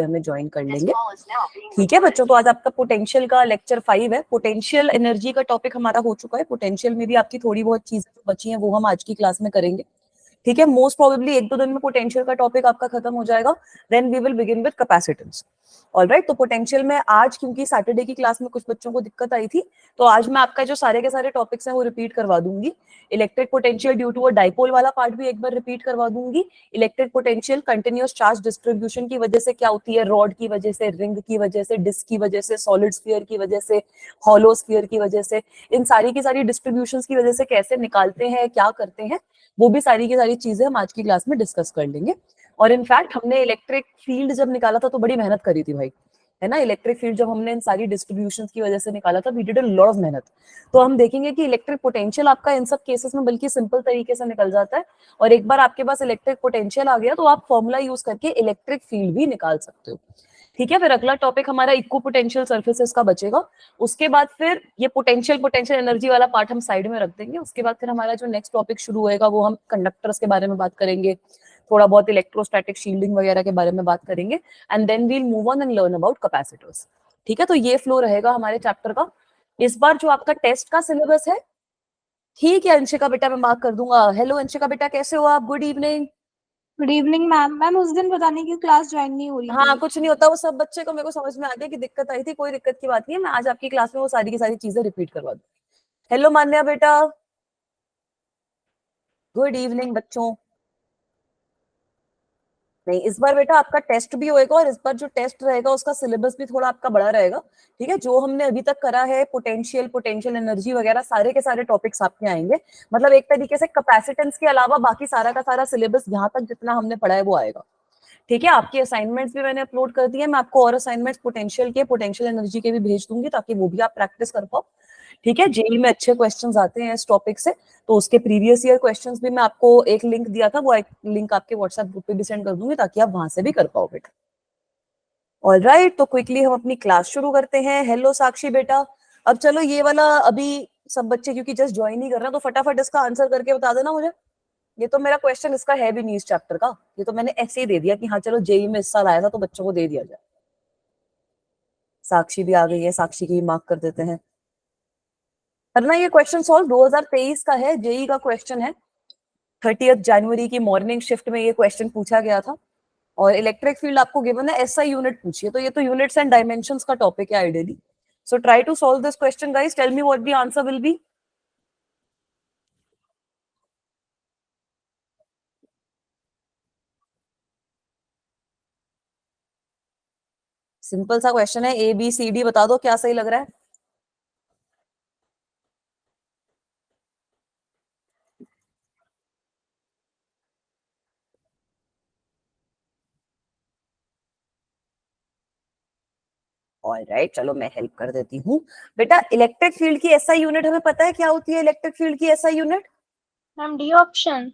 हमें ज्वाइन कर लेंगे। ठीक है बच्चों, तो आज आपका पोटेंशियल का लेक्चर 5 है। पोटेंशियल एनर्जी का टॉपिक हमारा हो चुका है। पोटेंशियल में भी आपकी थोड़ी बहुत चीजें जो बची हैं वो हम आज की क्लास में करेंगे। ठीक है, मोस्ट प्रोबेबली 1-2 दिन में पोटेंशियल का टॉपिक आपका खत्म हो जाएगा। Then we will begin with capacitance. Alright, तो पोटेंशियल में आज क्योंकि सैटरडे की क्लास में कुछ बच्चों को दिक्कत आई थी, तो आज मैं आपका जो सारे के सारे टॉपिक्स हैं वो रिपीट करवा दूंगी। Electric potential due to a dipole वाला पार्ट भी एक बार रिपीट करवा दूंगी। Electric potential continuous charge distribution की वजह से क्या होती है, रॉड की वजह से, रिंग की वजह से, डिस्क की वजह से, सॉलिड स्फीयर की वजह से, हॉलो स्फीयर की वजह से, इन सारी की सारी डिस्ट्रीब्यूशंस की वजह से कैसे निकालते हैं, क्या करते हैं, वो भी सारी की सारी चीजें हम आज की क्लास में डिस्कस कर लेंगे। और इनफैक्ट हमने इलेक्ट्रिक फील्ड जब निकाला था तो बड़ी मेहनत करी थी भाई, है ना। इलेक्ट्रिक फील्ड जब हमने इन सारी डिस्ट्रीब्यूशंस की वजह से निकाला था, we did a lot of मेहनत। तो हम देखेंगे कि इलेक्ट्रिक पोटेंशियल आपका इन सब केसेस में बल्कि सिंपल तरीके से निकल जाता है। और एक बार आपके पास इलेक्ट्रिक पोटेंशियल आ गया तो आप फॉर्मूला यूज करके इलेक्ट्रिक फील्ड भी निकाल सकते हो। ठीक है, फिर अगला टॉपिक हमारा इक्को पोटेंशियल सर्फेसेस का बचेगा। उसके बाद फिर ये पोटेंशियल एनर्जी वाला पार्ट हम साइड में रख देंगे। उसके बाद फिर हमारा जो नेक्स्ट टॉपिक शुरू होएगा वो हम कंडक्टर्स के बारे में बात करेंगे, थोड़ा बहुत इलेक्ट्रोस्टैटिक शील्डिंग वगैरह के बारे में बात करेंगे, and then we'll move on and learn about capacitors. ठीक है, तो ये फ्लो रहेगा हमारे चैप्टर का। इस बार जो आपका टेस्ट का सिलेबस है, ठीक है अंशिका बेटा, मैं मार्क कर दूंगा। हेलो अंशिका बेटा, कैसे हो आप? Good evening. Good evening ma'am. Ma'am उस दिन पता नहीं क्यों क्लास ज्वाइन नहीं हो रही हाँ, थी। कुछ नहीं होता, वो सब बच्चे को मेरे को समझ में आ गया कि दिक्कत आई थी। कोई दिक्कत की बात नहीं है, मैं आज आपकी क्लास में वो सारी की सारी चीजें रिपीट करवा दूँ। हेलो मान्या बेटा, गुड इवनिंग बच्चों। नहीं, इस बार बेटा आपका टेस्ट भी होएगा और इस बार जो टेस्ट रहेगा उसका सिलेबस भी थोड़ा आपका बड़ा रहेगा। ठीक है, जो हमने अभी तक करा है पोटेंशियल एनर्जी वगैरह सारे के सारे टॉपिक्स आपके आएंगे। मतलब एक तरीके से कैपेसिटेंस के अलावा बाकी सारा का सारा सिलेबस यहाँ तक जितना हमने पढ़ा है वो आएगा। ठीक है, आपकी असाइनमेंट्स भी मैंने अपलोड कर दिए। मैं आपको और असाइनमेंट्स पोटेंशियल एनर्जी के भी भेज दूंगी ताकि वो भी आप प्रैक्टिस कर पाओ। ठीक है, जेई में अच्छे क्वेश्चंस आते हैं इस टॉपिक से, तो उसके प्रीवियस ईयर क्वेश्चंस भी मैं आपको एक लिंक दिया था, वो एक लिंक आपके व्हाट्सएप ग्रुप पे भी सेंड कर दूंगी ताकि आप वहां से भी कर पाओ बेटा। ऑलराइट, तो क्विकली हम अपनी क्लास शुरू करते हैं। हेलो साक्षी बेटा, अब चलो ये वाला अभी सब बच्चे क्योंकि जस्ट ज्वाइन ही कर रहे हैं तो फटाफट इसका आंसर करके बता देना मुझे। ये तो मेरा क्वेश्चन इसका है भी नहीं इस चैप्टर का, ये तो मैंने ऐसे ही दे दिया कि हाँ चलो जेई में इस साल आया था तो बच्चों को दे दिया जाए। साक्षी भी आ गई है, साक्षी की मार्क कर देते हैं। करना ये क्वेश्चन सॉल्व 2023 का है, जेई का क्वेश्चन है। 30 जनवरी की मॉर्निंग शिफ्ट में ये क्वेश्चन पूछा गया था। और इलेक्ट्रिक फील्ड आपको गिवन है, एसआई यूनिट पूछी है, तो ये तो यूनिट्स एंड डायमेंशंस का टॉपिक है ideally. So try to solve this question guys, tell me what the answer will be. Simple सा क्वेश्चन है, ए बी सी डी बता दो क्या सही लग रहा है। ऑलराइट, चलो मैं हेल्प कर देती हूँ बेटा। इलेक्ट्रिक फील्ड की एसआई यूनिट हमें पता है क्या होती है? इलेक्ट्रिक फील्ड की SI unit, ma'am D option.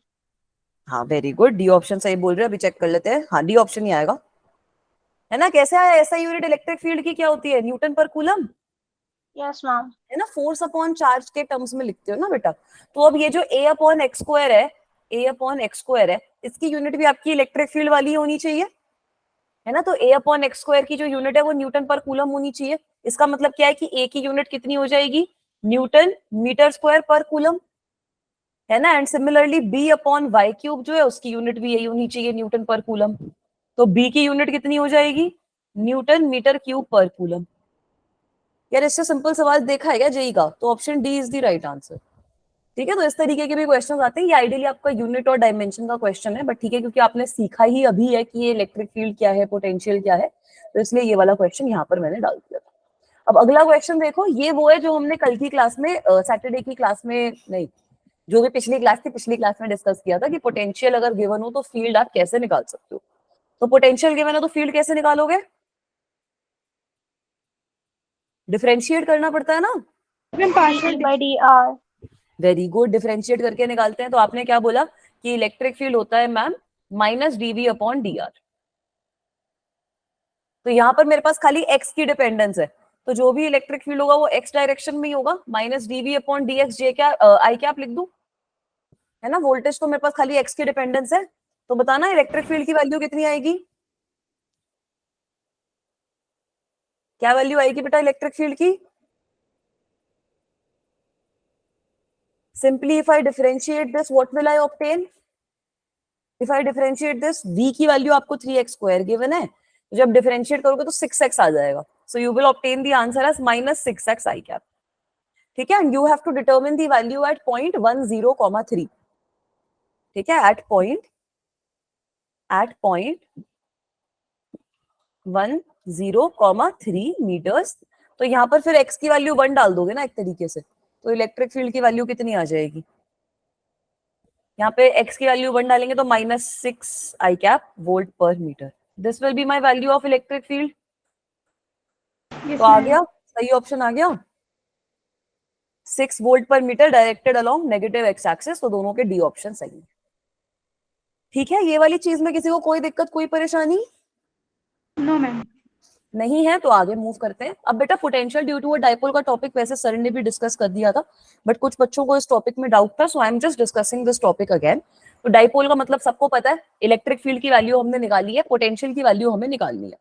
हाँ वेरी गुड, डी ऑप्शन सही बोल रहे हैं। अभी चेक कर लेते हैं, हाँ डी ऑप्शन ही आएगा, है ना। कैसे आया? एसआई यूनिट इलेक्ट्रिक फील्ड की क्या होती है? न्यूटन पर कूलम, यस मैम। है ना। फोर्स अपॉन चार्ज के टर्म्स में लिखते हो ना बेटा। तो अब ये जो ए अपॉन एक्स स्क्वायर है, ए अपॉन एक्स स्क्वायर है, इसकी यूनिट भी आपकी इलेक्ट्रिक फील्ड वाली होनी चाहिए, है ना। तो ए अपॉन एक्स स्क्वायर की जो यूनिट है वो न्यूटन पर कूलम होनी चाहिए। इसका मतलब क्या है कि ए की यूनिट कितनी हो जाएगी? Newton metre square per coulomb, है ना। And similarly B upon Y cube जो है उसकी यूनिट भी यही होनी चाहिए, न्यूटन पर कूलम। तो बी की यूनिट कितनी हो जाएगी? न्यूटन मीटर क्यूब पर कूलम। यार इससे सिंपल सवाल देखा है क्या जेई का? तो option D is the right answer. ठीक है, तो इस तरीके के भी क्वेश्चन आते हैं। ये आइडियली आपका यूनिट और डायमेंशन का क्वेश्चन है, बट ठीक है क्योंकि आपने सीखा ही अभी है कि ये इलेक्ट्रिक फील्ड क्या है, पोटेंशियल क्या है, तो इसलिए ये वाला क्वेश्चन यहाँ पर मैंने डाल दिया था। अब अगला क्वेश्चन देखो, ये वो है जो हमने कल की क्लास में, सैटरडे की क्लास में नहीं, जो भी पिछली क्लास थी पिछली क्लास में डिस्कस किया था कि पोटेंशियल अगर गिवन हो तो फील्ड आप कैसे निकाल सकते हो। तो पोटेंशियल गिवन है तो फील्ड कैसे निकालोगे? डिफरेंशिएट करना पड़ता है ना। D by D R. Very good, differentiate करके निकालते हैं। तो आपने क्या बोला कि इलेक्ट्रिक फील्ड होता है ma'am minus DV upon D R. तो यहाँ पर मेरे पास खाली एक्स की डिपेंडेंस है, तो जो भी इलेक्ट्रिक फील्ड होगा वो एक्स डायरेक्शन में ही होगा। Minus DV upon d x j क्या आई क्या आप लिख दूं, है ना। वोल्टेज तो मेरे पास खाली एक्स की डिपेंडेंस है, तो बताना इलेक्ट्रिक फील्ड की वैल्यू कितनी आएगी? क्या वैल्यू आएगी बेटा इलेक्ट्रिक फील्ड की? Simply if I differentiate this, what will I obtain? If I differentiate this, v की वैल्यू आपको 3x स्क्वायर गिवन है, जब डिफरेंशिएट करोगे तो 6x आ जाएगा. So you will obtain the answer as minus 6x I cap. ठीक है, and you have to determine the value at point 1 0, 3. ठीक है, at point 1 0, 3 meters. तो यहाँ पर फिर x की वैल्यू 1 डाल दोगे ना एक तरीके से, तो इलेक्ट्रिक फील्ड की वैल्यू कितनी आ जाएगी? यहाँ पे x की वैल्यू 1 डालेंगे तो minus 6 I cap volt per metre. This will be my value of electric field. तो आ गया, सही ऑप्शन आ गया. 6 volt per metre directed along negative X axis. तो दोनों के डी ऑप्शन सही है. ठीक है, ये वाली चीज में किसी को कोई दिक्कत, कोई परेशानी? No ma'am. नहीं है तो आगे मूव करते हैं. अब बेटा potential due to a dipole का टॉपिक वैसे सर ने भी डिस्कस कर दिया था, बट कुछ बच्चों को इस टॉपिक में डाउट था, so I am just discussing this topic again. तो डाइपोल का मतलब सबको पता है, इलेक्ट्रिक फील्ड की वैल्यू हमने निकाली है, पोटेंशियल की वैल्यू हमें निकालनी है.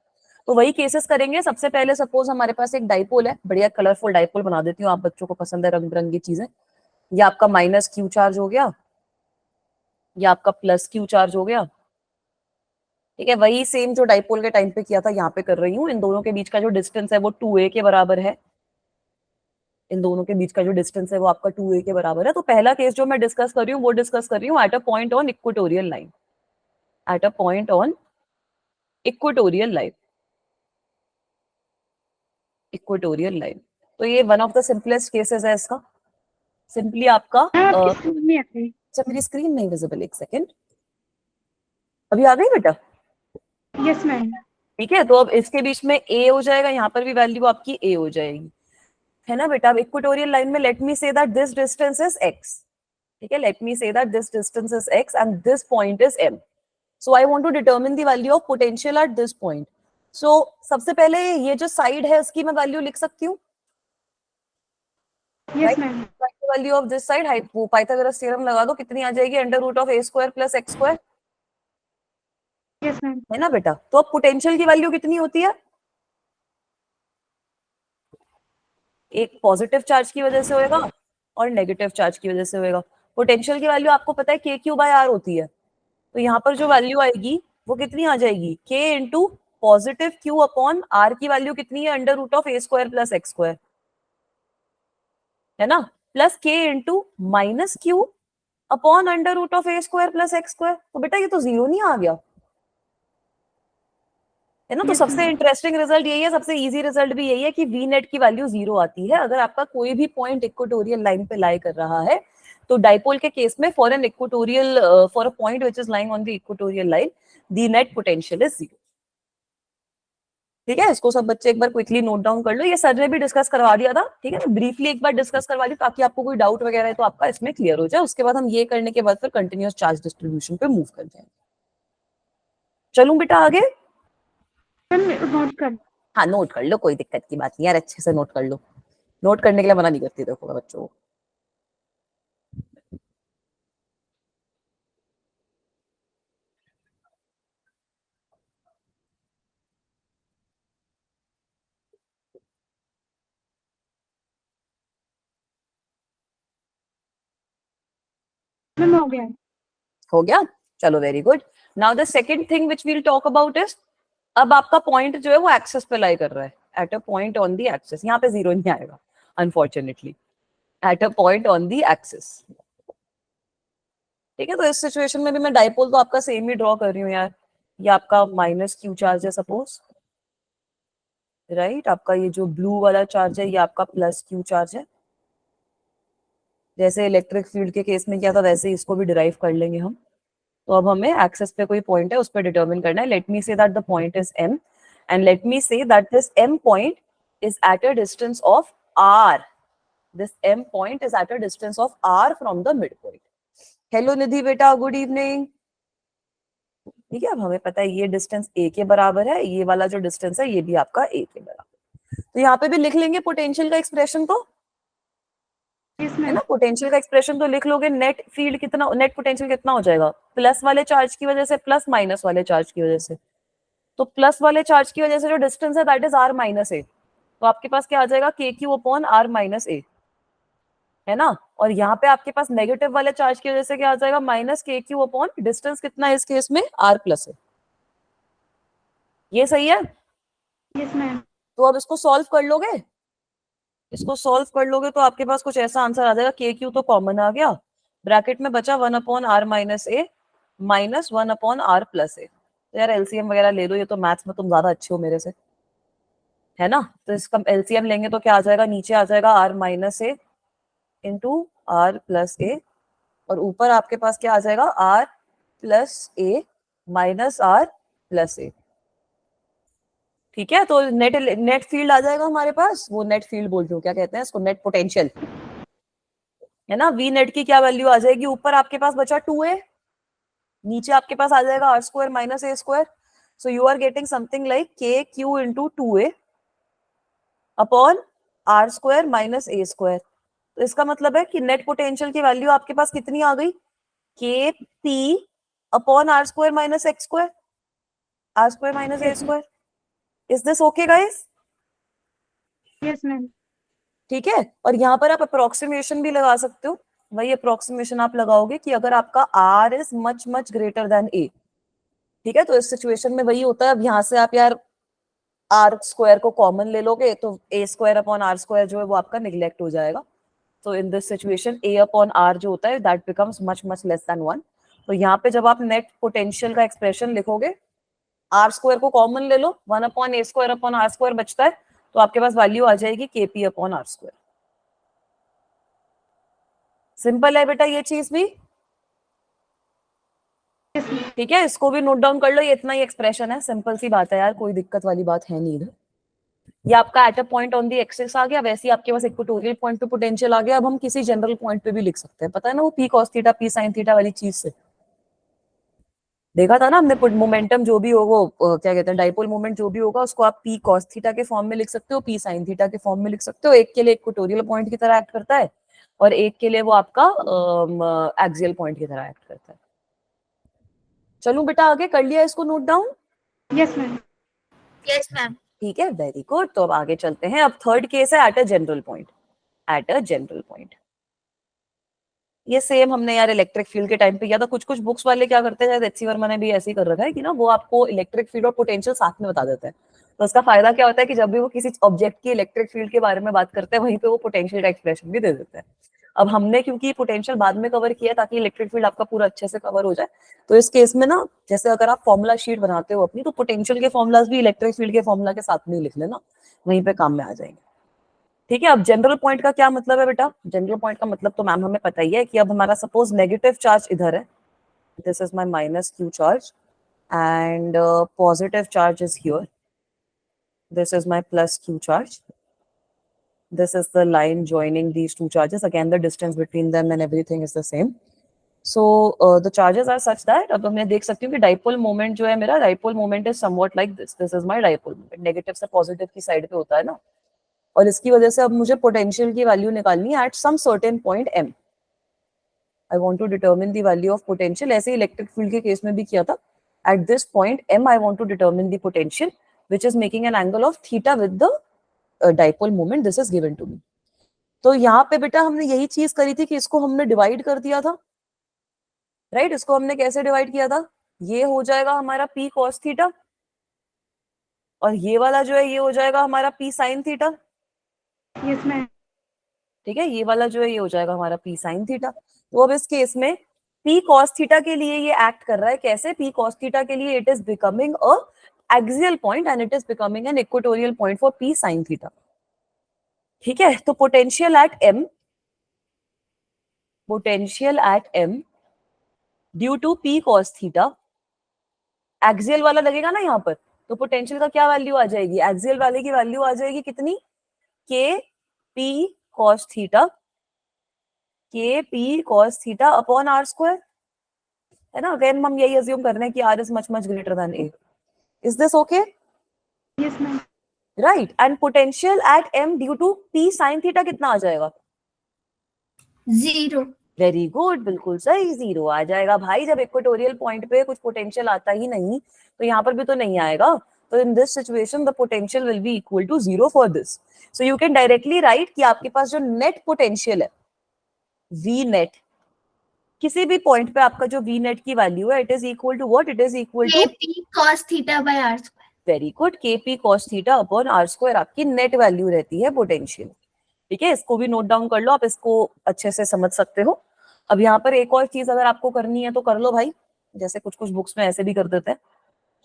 तो वही केसेस करेंगे. सबसे पहले सपोज हमारे पास एक डाइपोल है, बढ़िया कलरफुल डाइपोल बना देती हूँ, आप बच्चों को पसंद है रंग बिरंगी चीजें. ये आपका माइनस क्यू चार्ज हो गया, ये आपका प्लस क्यू चार्ज हो गया. ठीक है, वही सेम जो डाइपोल के टाइम पे किया था यहाँ पे कर रही हूँ. इन दोनों के बीच का जो डिस्टेंस है वो 2a के बराबर है. इन दोनों के बीच का जो डिस्टेंस है वो आपका 2a के बराबर है. तो पहला केस जो मैं डिस्कस कर रही हूँ वो डिस्कस कर रही हूँ eight a point on equatorial line. Eight a point on equatorial line. Equatorial line. तो ये one of the simplest cases है इसका. सिंपली आपका अच्छा मेरी स्क्रीन नहीं विजिबल, एक सेकेंड. अभी आ गई बेटा? Yes ma'am. ठीक है, तो अब इसके बीच में a हो जाएगा, यहाँ पर भी वैल्यू आपकी a हो जाएगी, है ना बेटा. अब इक्वेटोरियल लाइन में let me say that this distance is x. ठीक है, let me say that this distance is x and this point is m. So I want to determine the value of potential at this point. So सबसे पहले ये जो side है उसकी मैं value लिख सकती हूँ. Yes ma'am. Value of this side height, वो पाइथागोरस थ्योरम लगा दो, कितनी आ जाएगी? Under root of a square plus x square. Yes ma'am. है ना बेटा. तो अब पोटेंशियल की वैल्यू कितनी होती है? एक पॉजिटिव चार्ज की वजह से होएगा और नेगेटिव चार्ज की वजह से होएगा. पोटेंशियल की वैल्यू आपको पता है के क्यू बाय आर होती है. तो यहाँ पर जो वैल्यू आएगी वो कितनी आ जाएगी? K into positive Q upon R की वैल्यू कितनी है? Under root of a square plus x square, है ना, plus K into minus Q upon under root of a square plus x square. तो बेटा ये तो जीरो नहीं आ गया, है ना. तो सबसे इंटरेस्टिंग रिजल्ट यही है, सबसे इजी रिजल्ट भी यही है कि वी नेट की वैल्यू जीरो आती है अगर आपका कोई भी पॉइंट इक्वेटोरियल लाइन पे लाई कर रहा है. तो डाइपोल के केस में for an equatorial, for a point which is lying on the equatorial line, the net potential is zero. ठीक है, इसको सब बच्चे एक बार क्विकली नोट डाउन कर लो. ये सर ने भी डिस्कस करवा दिया था. ठीक है, तो ब्रीफली एक बार डिस्कस करवा दी ताकि आपको कोई डाउट वगैरह है तो आपका इसमें क्लियर हो जाए. उसके बाद हम ये करने के बाद फिर कंटिन्यूअस चार्ज डिस्ट्रीब्यूशन पे मूव कर जाएंगे. चलूं बेटा आगे? नोट कर. हाँ नोट कर लो, कोई दिक्कत की बात नहीं यार, अच्छे से नोट कर लो. नोट करने के लिए मना नहीं करती देखो मैं बच्चों को. मैम हो गया. हो गया, चलो very good. Now the second thing which we will talk about is, अब आपका पॉइंट जो है वो एक्सिस पे लाई कर रहा है. Eight a point on the axis. यहाँ पे जीरो नहीं आएगा unfortunately. Eight a point on the axis. ठीक है, तो इस सिचुएशन में भी मैं डाइपोल तो आपका सेम ही ड्रॉ कर रही हूँ यार. ये आपका माइनस क्यू चार्ज है सपोज, राइट. आपका ये जो ब्लू वाला चार्ज है ये आपका प्लस क्यू चार्ज है. जैसे इलेक्ट्रिक फील्ड के केस में क्या था वैसे ही इसको भी डिराइव कर लेंगे हम. तो अब हमें एक्सेस पे कोई पॉइंट है उस पर डिटरमिन करना है. Let me say that the point is m and let me say that this m point is at a distance of r. This m point is at a distance of r from the mid point. Hello Nidhi बेटा, good evening. ठीक है, अब हमें पता है ये distance a के बराबर है, ये वाला जो डिस्टेंस है ये भी आपका a के बराबर. तो यहाँ पे भी लिख लेंगे पोटेंशियल का एक्सप्रेशन. तो है ना, पोटेंशियल का एक्सप्रेशन तो लिख लोगे. नेट फील्ड कितना, नेट पोटेंशियल कितना हो जाएगा? प्लस वाले चार्ज की वजह से प्लस माइनस वाले चार्ज की वजह से. तो प्लस वाले चार्ज की वजह से जो डिस्टेंस है that is r minus a. तो आपके पास क्या आ जाएगा, के क्यू अपॉन आर माइनस ए, है ना। और यहाँ पे आपके पास नेगेटिव वाले चार्ज की वजह से क्या आ जाएगा, माइनस के क्यू अपॉन डिस्टेंस कितना है इस केस में, आर प्लस है। ये सही है। Yes ma'am. तो अब इसको सॉल्व कर लोगे, इसको सॉल्व कर लोगे तो आपके पास कुछ ऐसा आंसर आ जाएगा, के क्यू तो कॉमन आ गया, ब्रैकेट में बचा 1 upon r minus a minus 1 upon r plus a. तो यार एलसीएम वगैरह ले लो, ये तो मैथ्स में तुम ज्यादा अच्छे हो मेरे से, है ना। तो इसका एलसीएम लेंगे तो क्या आ जाएगा, नीचे आ जाएगा r minus a into r plus a, और ऊपर आपके पास क्या आ जाएगा, r plus a minus r plus a. ठीक है, तो नेट नेट फील्ड आ जाएगा हमारे पास, वो नेट फील्ड बोल रही हूँ, क्या कहते हैं इसको, नेट पोटेंशियल, है ना। वी नेट की क्या वैल्यू आ जाएगी, ऊपर आपके पास बचा 2a, नीचे आपके पास आ जाएगा r square minus A square. So you are getting something like k q into 2a upon are square minus A square. तो इसका मतलब है कि नेट पोटेंशियल की वैल्यू आपके पास कितनी आ गई, K P upon are square minus X square, R square minus A square. Is this okay guys? Yes ma'am. ठीक है, और यहाँ पर आप अप्रोक्सीमेशन भी लगा सकते हो, वही अप्रोक्सीमेशन आप लगाओगे कि अगर आपका r is much much greater than a, ठीक है, तो इस सिचुएशन में वही होता है। अब यहाँ से आप यार आर स्क्वायर को कॉमन ले लोगे तो A square upon are square जो है वो आपका निगलेक्ट हो जाएगा। तो in this situation A upon R जो होता है that becomes much much less than 1। तो यहाँ पे जब आप नेट पोटेंशियल का एक्सप्रेशन लिखोगे, आर स्क्वायर को कॉमन ले लो, 1 upon A square upon are square बचता है, तो आपके पास वैल्यू आ जाएगी K P upon are square. Simple है बेटा ये चीज भी, ठीक है, इसको भी नोट डाउन कर लो, ये इतना ही एक्सप्रेशन है, सिंपल सी बात है यार, कोई दिक्कत वाली बात है नहीं इधर। ये आपका at a point on the axis आ गया, वैसे ही आपके पास इक्वेटोरियल पॉइंट पे पोटेंशियल आ गया। अब हम किसी जनरल पॉइंट पे भी लिख सकते हैं, पता है ना वो P cos theta P sine theta वाली चीज से देखा था ना हमने, मोमेंटम जो भी हो वो क्या कहते हैं, डाइपोल मोमेंट जो भी होगा उसको आप पी कॉस थीटा के फॉर्म में लिख सकते हो, पी साइन थीटा के फॉर्म में लिख सकते हो। एक के लिए इक्वेटोरियल पॉइंट की तरह एक्ट करता है और एक के लिए वो आपका एक्सियल पॉइंट की तरह एक्ट करता है। चलूं बेटा आगे, कर लिया इसको note down? Yes ma'am. Yes ma'am. ठीक है, वेरी गुड। तो अब आगे चलते हैं। अब थर्ड केस है at a general point, at a general point. ये सेम हमने यार इलेक्ट्रिक फील्ड के टाइम पे किया था। कुछ कुछ बुक्स वाले क्या करते हैं, शायद एचसी वर्मा ने भी ऐसे ही कर रखा है कि ना वो आपको इलेक्ट्रिक फील्ड और पोटेंशियल साथ में बता देते हैं। तो उसका फायदा क्या होता है कि जब भी वो किसी ऑब्जेक्ट की इलेक्ट्रिक फील्ड के बारे में बात करते हैं वहीं पे वो पोटेंशियल का एक्सप्रेशन भी दे देते हैं। अब हमने क्योंकि पोटेंशियल बाद में कवर किया ताकि इलेक्ट्रिक फील्ड आपका पूरा अच्छे से कवर हो जाए, तो इस केस में ना जैसे अगर आप फॉर्मूला शीट बनाते हो अपनी, तो पोटेंशियल के फॉर्मुलाज भी इलेक्ट्रिक फील्ड के फॉर्मूला के साथ में ही लिख लेना, वहीं पे काम में आ जाएंगे। ठीक है, अब जनरल पॉइंट का क्या मतलब है बेटा, जनरल पॉइंट का मतलब तो मैम हमें पता ही है कि अब हमारा सपोज नेगेटिव चार्ज इधर है, this is my minus Q charge and positive charge is here, this is my plus Q charge, this is the line joining these two charges, again the distance between them and everything is the same. So the charges are such that अब मैं देख सकती हूँ कि dipole moment जो है मेरा, dipole moment is somewhat like this, this is my dipole moment, negative से पॉजिटिव की साइड पे होता है ना, और इसकी वजह से अब मुझे पोटेंशियल की वैल्यू निकालनी है at some certain point m। I want to determine the value of potential, ऐसे इलेक्ट्रिक फील्ड के केस में भी किया था। At this point m I want to determine the potential which is making an angle of theta with the dipole moment, this is given to me. तो यहाँ पे बेटा हमने यही चीज करी थी कि इसको हमने डिवाइड कर दिया था, राइट। इसको हमने कैसे डिवाइड किया था, ये हो जाएगा हमारा p cos थीटा और ये वाला जो है ये हो जाएगा हमारा p sin theta. Yes ma'am. ठीक है, ये वाला जो है ये हो जाएगा हमारा p sin थीटा। तो अब इस केस में p cos थीटा के लिए ये एक्ट कर रहा है कैसे, p cos थीटा के लिए it is becoming a axial point and it is becoming an equatorial point for p sin theta. ठीक है, तो potential at m, potential at m due to p cos theta, axial वाला लगेगा ना यहाँ पर, तो पोटेंशियल का क्या वैल्यू आ जाएगी, एक्सियल वाले की वैल्यू आ जाएगी कितनी, K P cos theta, K P cos theta upon are square, है ना। अगेन हम यही अज्यूम कर रहे हैं कि R is much much greater than A. Is this okay? Yes ma'am. Right, and potential at m due to p sin theta कितना आ जाएगा, 0। वेरी गुड, बिल्कुल सही, 0 आ जाएगा भाई। जब इक्वेटोरियल पॉइंट पे कुछ पोटेंशियल आता ही नहीं तो यहाँ पर भी तो नहीं आएगा। तो in this situation the potential will be equal to 0 for this. So you can directly write कि आपके पास जो net potential है V net, किसी भी पॉइंट पे आपका जो V net की वैल्यू है, it is equal to what? It is equal to KP cos theta by r square. Very good, KP cos theta upon r square आपकी net value रहती है पोटेंशियल. ठीक है, इसको भी नोट डाउन कर लो, आप इसको अच्छे से समझ सकते हो. अब यहाँ पर एक और चीज अगर आपको करनी है तो कर लो भाई, जैसे कुछ कुछ बुक्स में ऐसे भी कर देते हैं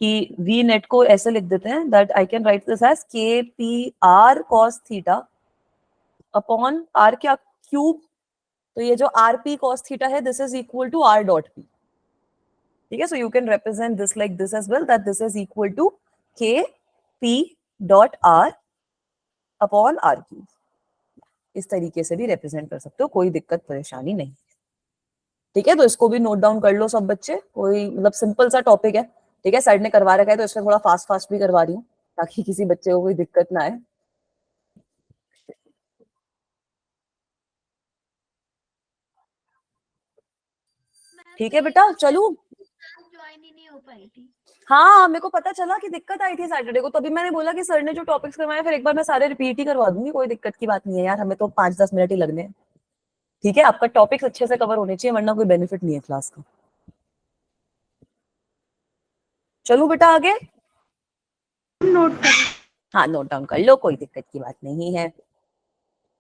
कि वी नेट को ऐसे लिख देते हैं that I can write this as KP r cos theta upon r क्या क्यूब. तो ये जो RP cos थीटा है this is equal to r dot p. ठीक है, so you can represent this like this as well that this is equal to KP dot r upon r cube. इस तरीके से भी रिप्रेजेंट कर सकते हो, कोई दिक्कत परेशानी नहीं. ठीक है, तो इसको भी नोट डाउन कर लो सब बच्चे. कोई मतलब सिंपल सा टॉपिक है. ठीक है, सर ने करवा रखा है तो इसमें थोड़ा फास्ट फास्ट भी करवा रही हूँ ताकि किसी बच्चे को कोई दिक्कत ना आए. ठीक है बेटा, चलो. ज्वाइन ही नहीं हो पाई थी. हाँ, मेरे को पता चला कि दिक्कत आई थी सैटरडे को, तभी मैंने बोला कि सर ने जो टॉपिक्स करवाए फिर एक बार मैं सारे रिपीट ही करवा दूंगी. कोई दिक्कत की बात नहीं है यार, हमें तो 5-10 मिनट ही लगने हैं. ठीक है, आपका टॉपिक्स अच्छे से कवर होने चाहिए वरना कोई बेनिफिट नहीं है क्लास का. चलो बेटा आगे. नोट कर. हाँ, नोट डाउन कर लो, कोई दिक्कत की बात नहीं है.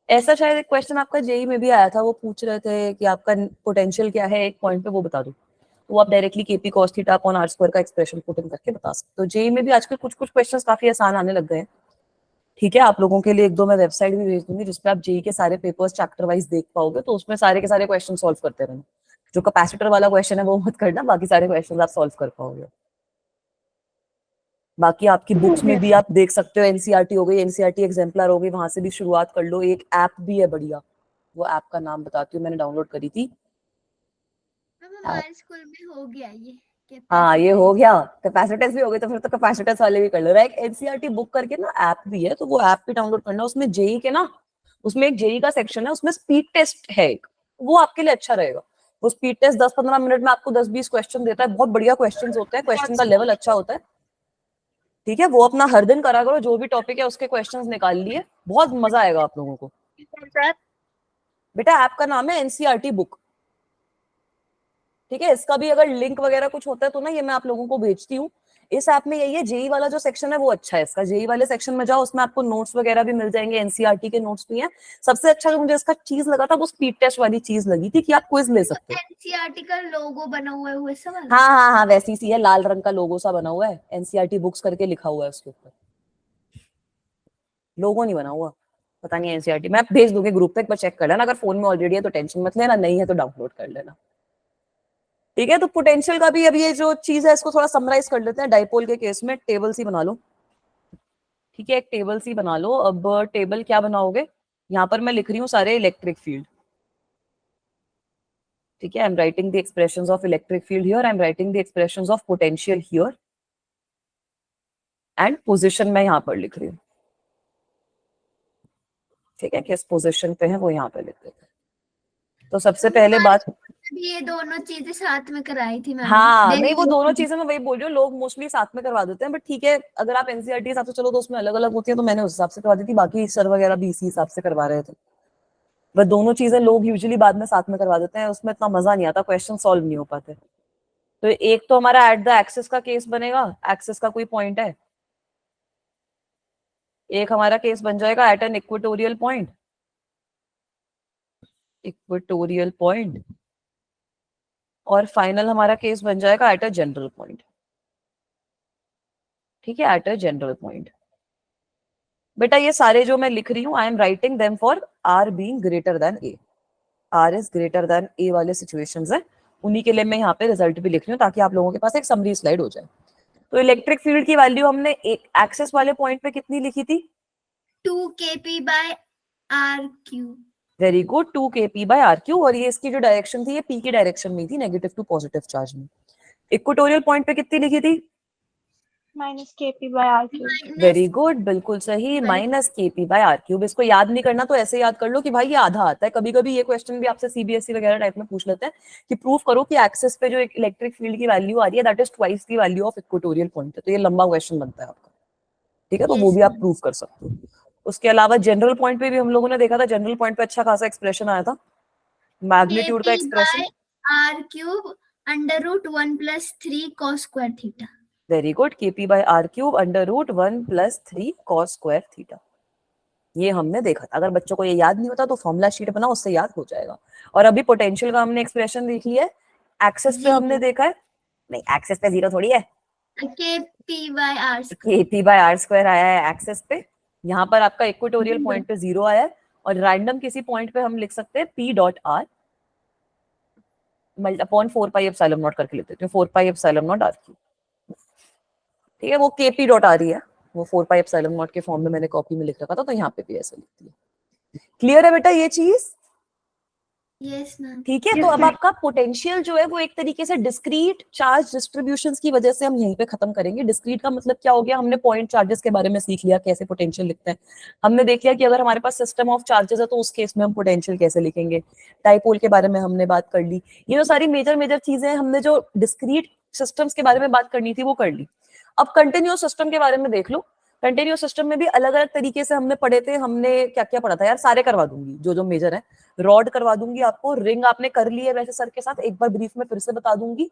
ऐसा शायद एक क्वेश्चन आपका जेई में भी आया था, वो पूछ रहे थे कि आपका पोटेंशियल क्या है एक पॉइंट पे, वो बता दो. वो आप directly KP cos theta upon r square का एक्सप्रेशन पुट इन करके बता सकते हो. जेई में भी आजकल कुछ कुछ क्वेश्चंस काफी आसान आने लग गए हैं. ठीक है, आप लोगों के लिए एक दो मैं वेबसाइट भी भेज दूंगी जिसपे आप जेई के सारे पेपर्स चैप्टर वाइज देख पाओगे, तो उसमें सारे के सारे क्वेश्चन सॉल्व करते रहना. जो कैपेसिटर वाला क्वेश्चन है वो मत करना, बाकी सारे क्वेश्चन आप सॉल्व कर पाओगे. बाकी आपकी बुक्स में भी आप देख सकते हो, एनसीईआरटी हो गई, एनसीईआरटी एग्जाम्पलर हो गई, वहां से भी शुरुआत कर लो. एक ऐप भी है बढ़िया, वो ऐप का नाम बताती हूँ, मैंने डाउनलोड करी थी. हमारे स्कूल में हो गया ये. हाँ, ये हो गया. कैपेसिटर्स भी हो गए तो फिर तो कैपेसिटर्स वाले भी कर लो. एक एनसीईआरटी बुक करके ना ऐप भी है, तो वो ऐप भी डाउनलोड करना. उसमें जेई के ना, उसमें एक जेई का सेक्शन है, उसमें स्पीड टेस्ट है एक, वो आपके लिए अच्छा रहेगा. वो स्पीड टेस्ट 10-15 मिनट में आपको 10-20 क्वेश्चन देता है. बहुत बढ़िया क्वेश्चन होते हैं, क्वेश्चन का लेवल अच्छा होता है. ठीक है, वो अपना हर दिन करा करो, जो भी टॉपिक है उसके क्वेश्चंस निकाल लिए, बहुत मजा आएगा आप लोगों को. बेटा ऐप का नाम है एनसीईआरटी बुक. ठीक है, इसका भी अगर लिंक वगैरह कुछ होता है तो ना ये मैं आप लोगों को भेजती हूँ. इस ऐप में यही है, जेई वाला जो सेक्शन है वो अच्छा है. इसका जेई वाले सेक्शन में जाओ, उसमें आपको नोट्स वगैरह भी मिल जाएंगे, एनसीईआरटी के नोट्स भी हैं. सबसे अच्छा जो मुझे इसका चीज लगा था वो स्पीड टेस्ट वाली चीज लगी थी कि आप क्विज ले सकते हो. एनसीईआरटी का लोगो बना हुआ है वो सब. हाँ हाँ हाँ, वैसी सी है, लाल रंग का लोगो सा बना हुआ है, एनसीईआरटी बुक्स करके लिखा हुआ है उसके ऊपर. लोगो नहीं बना हुआ, पता नहीं एनसीईआरटी. मैं भेज दूंगी ग्रुप पे, एक बार चेक कर लेना. अगर फोन में ऑलरेडी है तो टेंशन मत लेना, नहीं है तो डाउनलोड कर लेना. ठीक है, तो पोटेंशियल का भी अब ये जो चीज है इसको थोड़ा समराइज कर लेते हैं. डाइपोल के केस में टेबल सी बना लो. ठीक है, एक टेबल सी बना लो. अब टेबल क्या बनाओगे, यहाँ पर मैं लिख रही हूँ सारे इलेक्ट्रिक फील्ड. ठीक है, I am writing the expressions of electric field here, I am writing the expressions of potential here, and position मैं यहाँ पर लिख रही हूँ. ठीक है, किस पोजीशन पे है वो यहाँ पे लिख देते हैं. तो सबसे पहले बात, ये दोनों चीजें साथ में कराई थी मैंने. हाँ नहीं, वो दोनों चीजें मैं वही बोल रही हूँ, लोग मोस्टली साथ में करवा देते हैं, बट ठीक है, अगर आप एनसीईआरटी हिसाब से चलो तो उसमें अलग अलग होती है, तो मैंने उस हिसाब से करवा दी थी. बाकी सर वगैरह भी इसी हिसाब से करवा रहे थे. बट दोनों चीजें लोग यूजुअली बाद में साथ में करवा देते हैं, उसमें इतना मजा नहीं आता, क्वेश्चन सॉल्व नहीं हो पाते. तो एक तो हमारा एट द एक्सिस का केस बनेगा, एक्सिस का कोई पॉइंट है. एक हमारा केस बन जाएगा at an equatorial point, equatorial point. और फाइनल हमारा केस बन जाएगा एट अ जनरल पॉइंट. ठीक है, एट अ जनरल पॉइंट. बेटा ये सारे जो मैं लिख रही हूँ, I am writing them for r being greater than a. R is greater than a वाले सिचुएशंस है, उन्हीं के लिए मैं यहाँ पे रिजल्ट भी लिख रही हूँ ताकि आप लोगों के पास एक समरी स्लाइड हो जाए. तो इलेक्ट्रिक फील्ड की वैल्यू हमने एक एक्सेस वाले पॉइंट पे कितनी लिखी थी? 2kp by r cube. Very good, 2kp by r cube. और ये इसकी जो डायरेक्शन थी ये p की डायरेक्शन में थी, नेगेटिव टू पॉजिटिव चार्ज में. इक्वेटोरियल पॉइंट पे कितनी लिखी थी? -kp by r cube. Very good, बिल्कुल सही, -kp by r क्यूब. इसको याद नहीं करना तो ऐसे याद कर लो कि भाई ये आधा आता है. कभी कभी ये क्वेश्चन भी आपसे सीबीएसई वगैरह टाइप में पूछ लेते हैं कि प्रूफ करो कि एक्सिस पे जो इलेक्ट्रिक फील्ड की वैल्यू आ रही है that is twice the value of equatorial point. तो ये लंबा क्वेश्चन बनता है आपका. ठीक है, तो Yes, वो भी आप ma'am. प्रूव कर सकते हो। उसके अलावा जनरल पॉइंट पे भी हम लोगों ने देखा था, जनरल पॉइंट पे अच्छा खासा एक्सप्रेशन आया था, मैग्नीट्यूड का KP expression. by R cube under root 1 plus 3 cos square theta. Very good, KP by R cube under root 1 plus 3 cos square theta, ये हमने देखा था। अगर बच्चों को ये याद नहीं होता तो फॉर्मूला शीट बनाओ, उससे याद हो जाएगा। और अभी पोटेंशियल का हमने एक्सप्रेशन देख लिया है, एक्सेस पे हमने देखा है, नहीं एक्सेस पे जीरो थोड़ी है, KP by R square. KP by R square आया है एक्सेस पे, यहाँ पर आपका इक्वेटोरियल पॉइंट पे जीरो आया है, और रैंडम किसी पॉइंट पे हम लिख सकते हैं P dot R upon 4 pi epsilon not करके लिख देते हैं, 4 pi epsilon not R cube. ठीक है, वो KP डॉट R ही है, वो 4 पाई एप्सिलॉन नॉट के फॉर्म में मैंने कॉपी में लिख रखा था, तो यहाँ पे भी ऐसे लिख दिया। क्लियर है बेटा ये चीज? Yes, ma'am. ठीक है, तो अब आपका पोटेंशियल जो है वो एक तरीके से डिस्क्रीट चार्ज डिस्ट्रीब्यूशंस की वजह से हम यहीं पे खत्म करेंगे। डिस्क्रीट का मतलब क्या हो गया, हमने पॉइंट चार्जेस के बारे में सीख लिया, कैसे पोटेंशियल लिखते हैं। हमने देख लिया कि अगर हमारे पास सिस्टम ऑफ चार्जेस है तो उस केस में हम पोटेंशियल कैसे लिखेंगे। डाइपोल के बारे में हमने बात कर ली। ये जो सारी मेजर मेजर चीजें हमने जो डिस्क्रीट सिस्टम्स के बारे में बात करनी थी वो कर ली। अब कंटिन्यूअस सिस्टम के बारे में देख लो। कंटिन्यूअस सिस्टम में भी अलग अलग तरीके से हमने पढ़े थे। हमने क्या क्या पढ़ा था यार, सारे करवा दूंगी जो जो मेजर है। रॉड करवा दूंगी आपको, रिंग आपने कर ली है वैसे सर के साथ, एक बार ब्रीफ में फिर से बता दूंगी।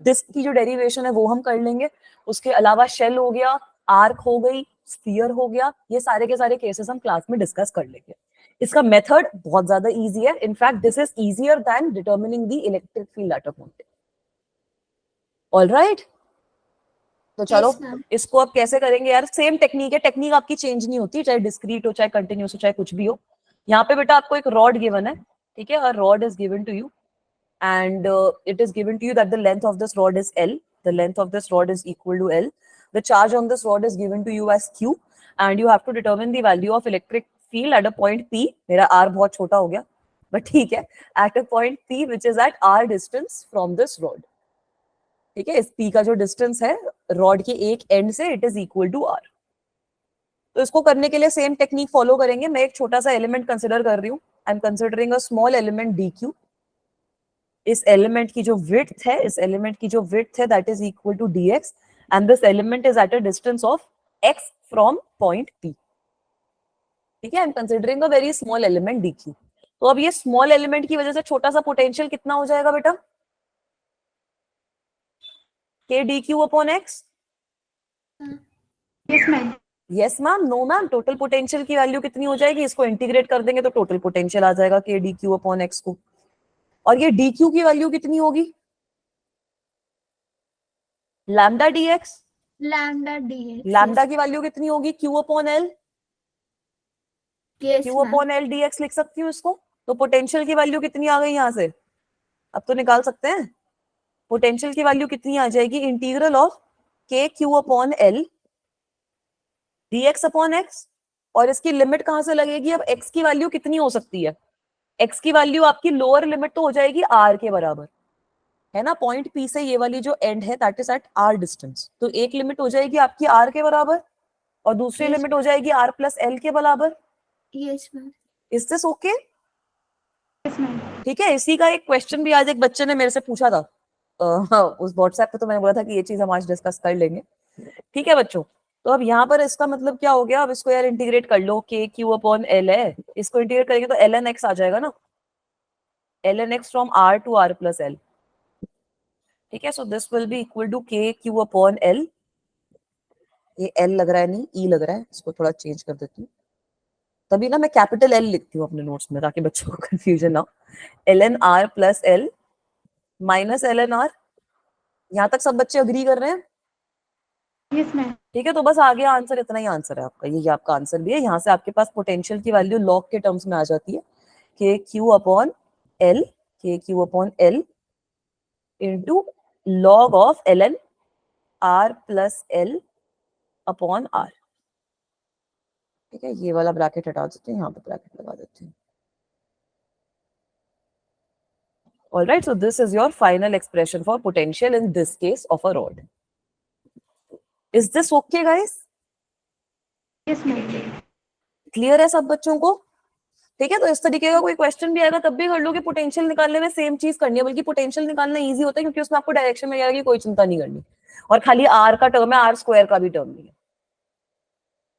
डिस्क की जो डेरिवेशन है वो हम कर लेंगे। उसके अलावा शेल हो गया, आर्क हो गई, स्फीयर हो गया, ये सारे के सारे केसेस हम क्लास में डिस्कस कर लेंगे। इसका मेथड बहुत ज्यादा इजी है, in fact this is easier than determining the electric field eight a point. Alright, तो चलो Yes, ma'am. इसको अब कैसे करेंगे यार, सेम टेक्निक है, टेक्निक आपकी चेंज नहीं होती, चाहे डिस्क्रीट हो, चाहे कंटिन्यूस हो, चाहे कुछ भी हो। यहाँ पे बेटा आपको एक रॉड गिवन है, ठीक है, a rod is given to you and it is given to you that the length of this rod is L. The length of this rod is equal to L. The charge on this rod is given to you as Q, and you have to determine the value of electric field at a point P. मेरा R बहुत छोटा हो गया, but ठीक है, at a point P which is at R distance from this rod. ठीक है, इस P का जो डिस्टेंस है रॉड के एक एंड से, it is equal to R. तो इसको करने के लिए सेम टेक्निक फॉलो करेंगे। मैं एक छोटा सा एलिमेंट कंसिडर कर रही हूँ, I am considering a small element DQ. इस एलिमेंट की जो विड्थ है, इस एलिमेंट की जो विड्थ है that is equal to dx, and this element is at a distance of x from point P. ठीक है, I am considering a very small element DQ. तो अब ये स्मॉल एलिमेंट की वजह से छोटा सा पोटेंशियल कितना हो जाएगा बेटा, k dq upon x. Yes, ma'am. Yes ma'am, no ma'am, total potential की वैल्यू कितनी हो जाएगी, इसको इंटीग्रेट कर देंगे तो टोटल पोटेंशियल आ जाएगा k dq अपॉन x को। और ये dq की वैल्यू कितनी होगी, lambda dx. Lambda dx. Lambda की वैल्यू कितनी होगी, q upon l. Yes, q ma'am. Upon l dx लिख सकती हूँ इसको। तो पोटेंशियल की वैल्यू कितनी आ गई यहाँ से, अब तो निकाल सकते हैं। पोटेंशियल की वैल्यू कितनी आ जाएगी, integral of k q upon l dx upon x. और इसकी लिमिट कहां से लगेगी, अब x की वैल्यू कितनी हो सकती है, x की वैल्यू आपकी लोअर लिमिट तो हो जाएगी r के बराबर, है ना। पॉइंट P से ये वाली जो एंड है that is at r distance, तो एक लिमिट हो जाएगी आपकी r के बराबर और दूसरी Yes. लिमिट हो जाएगी r प्लस l के बराबर। Yes, ma'am. Is this okay? Yes, ma'am. ठीक है, इसी का एक क्वेश्चन भी आज एक बच्चे ने मेरे से पूछा था उस व्हाट्सएप पे, तो मैंने बोला था कि ये चीज हम आज डिस्कस कर लेंगे। ठीक है बच्चों, तो अब यहाँ पर इसका मतलब क्या हो गया, अब इसको यार इंटीग्रेट कर लो, k q अपॉन l है, इसको इंटीग्रेट करेंगे तो ln x आ जाएगा ना, ln x from r to r plus l. ठीक है, so this will be equal to k q upon l. ये l लग रहा है, नहीं e लग रहा है, इसको थोड़ा चेंज कर देती हूँ, तभी ना मैं कैपिटल L लिखती हूँ अपने नोट्स में ताकि बच्चों को कंफ्यूजन ना हो. ln r plus l minus ln r. यहाँ तक सब बच्चे अग्री कर रहे हैं? Yes, ma'am. ठीक है, तो बस आगे आंसर इतना ही आंसर है आपका, ये आपका आंसर भी है। यहाँ से आपके पास पोटेंशियल की वैल्यू लॉग के टर्म्स में आ जाती है, K Q upon L, K Q upon L into log of L N R plus L upon R. ठीक है, ये वाला ब्रैकेट हटा देते हैं, यहाँ पे ब्रैकेट लगा देते हैं. All right, so this is your final expression for potential in this case of a rod. Is this okay, guys? Yes, ma'am. Clear है सब बच्चों को? ठीक है, तो इस तरीके का कोई क्वेश्चन भी आएगा तब भी कर लो कि पोटेंशियल निकालने में सेम चीज करनी है, बल्कि पोटेंशियल निकालना इजी होता है क्योंकि उसमें आपको डायरेक्शन में जाएगी, कोई चिंता नहीं करनी, और खाली आर का टर्म है, आर स्क्वायर का भी टर्म नहीं है.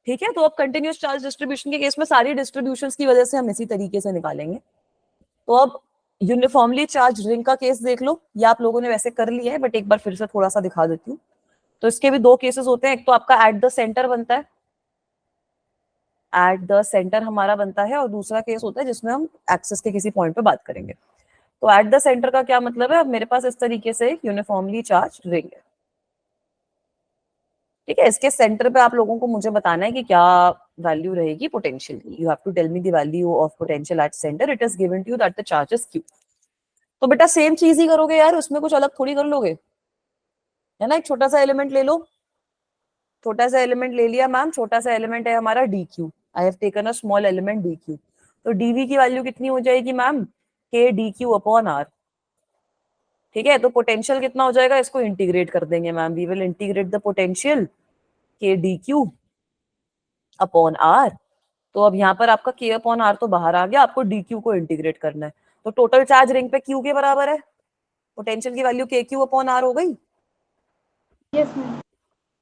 ठीक है, तो अब कंटिन्यूअस चार्ज डिस्ट्रीब्यूशन के केस में सारी डिस्ट्रीब्यूशंस की वजह से हम इसी तरीके से निकालेंगे। तो अब यूनिफॉर्मली चार्ज रिंग का केस देख लो, या आप लोगों ने वैसे कर लिया है बट एक बार फिर से थोड़ा सा दिखा देती हूँ। तो इसके भी दो केसेस होते हैं, एक तो आपका एट द सेंटर बनता है, एट द सेंटर हमारा बनता है, और दूसरा केस होता है जिसमें हम एक्सिस के किसी पॉइंट पे बात करेंगे। तो एट द सेंटर का क्या मतलब है, अब मेरे पास इस तरीके से यूनिफॉर्मली चार्ज रिंग है, ठीक है। इसके सेंटर पे आप लोगों को मुझे बताना है कि क्या वैल्यू रहेगी पोटेंशियल की। You have to tell me the value of potential at centre, it is given to you that the charge is Q. तो बेटा सेम चीज ही करोगे यार, उसमें कुछ अलग थोड़ी कर लोगे, है ना। एक छोटा सा एलिमेंट ले लो, छोटा सा एलिमेंट ले लिया मैम, छोटा सा एलिमेंट है हमारा D Q, I have taken a small element D Q. तो डीवी की वैल्यू कितनी हो जाएगी मैम, के डी क्यू अपॉन आर, ठीक है। तो पोटेंशियल कितना हो जाएगा, इसको इंटीग्रेट कर देंगे ma'am, we will integrate the potential K D Q upon R. तो अब यहाँ पर आपका के अपॉन आर तो बाहर आ गया, आपको डी क्यू को इंटीग्रेट करना है। तो टोटल चार्ज रिंग पे क्यू के बराबर है, पोटेंशियल की वैल्यू के क्यू अपॉन आर हो गई, यस मैम।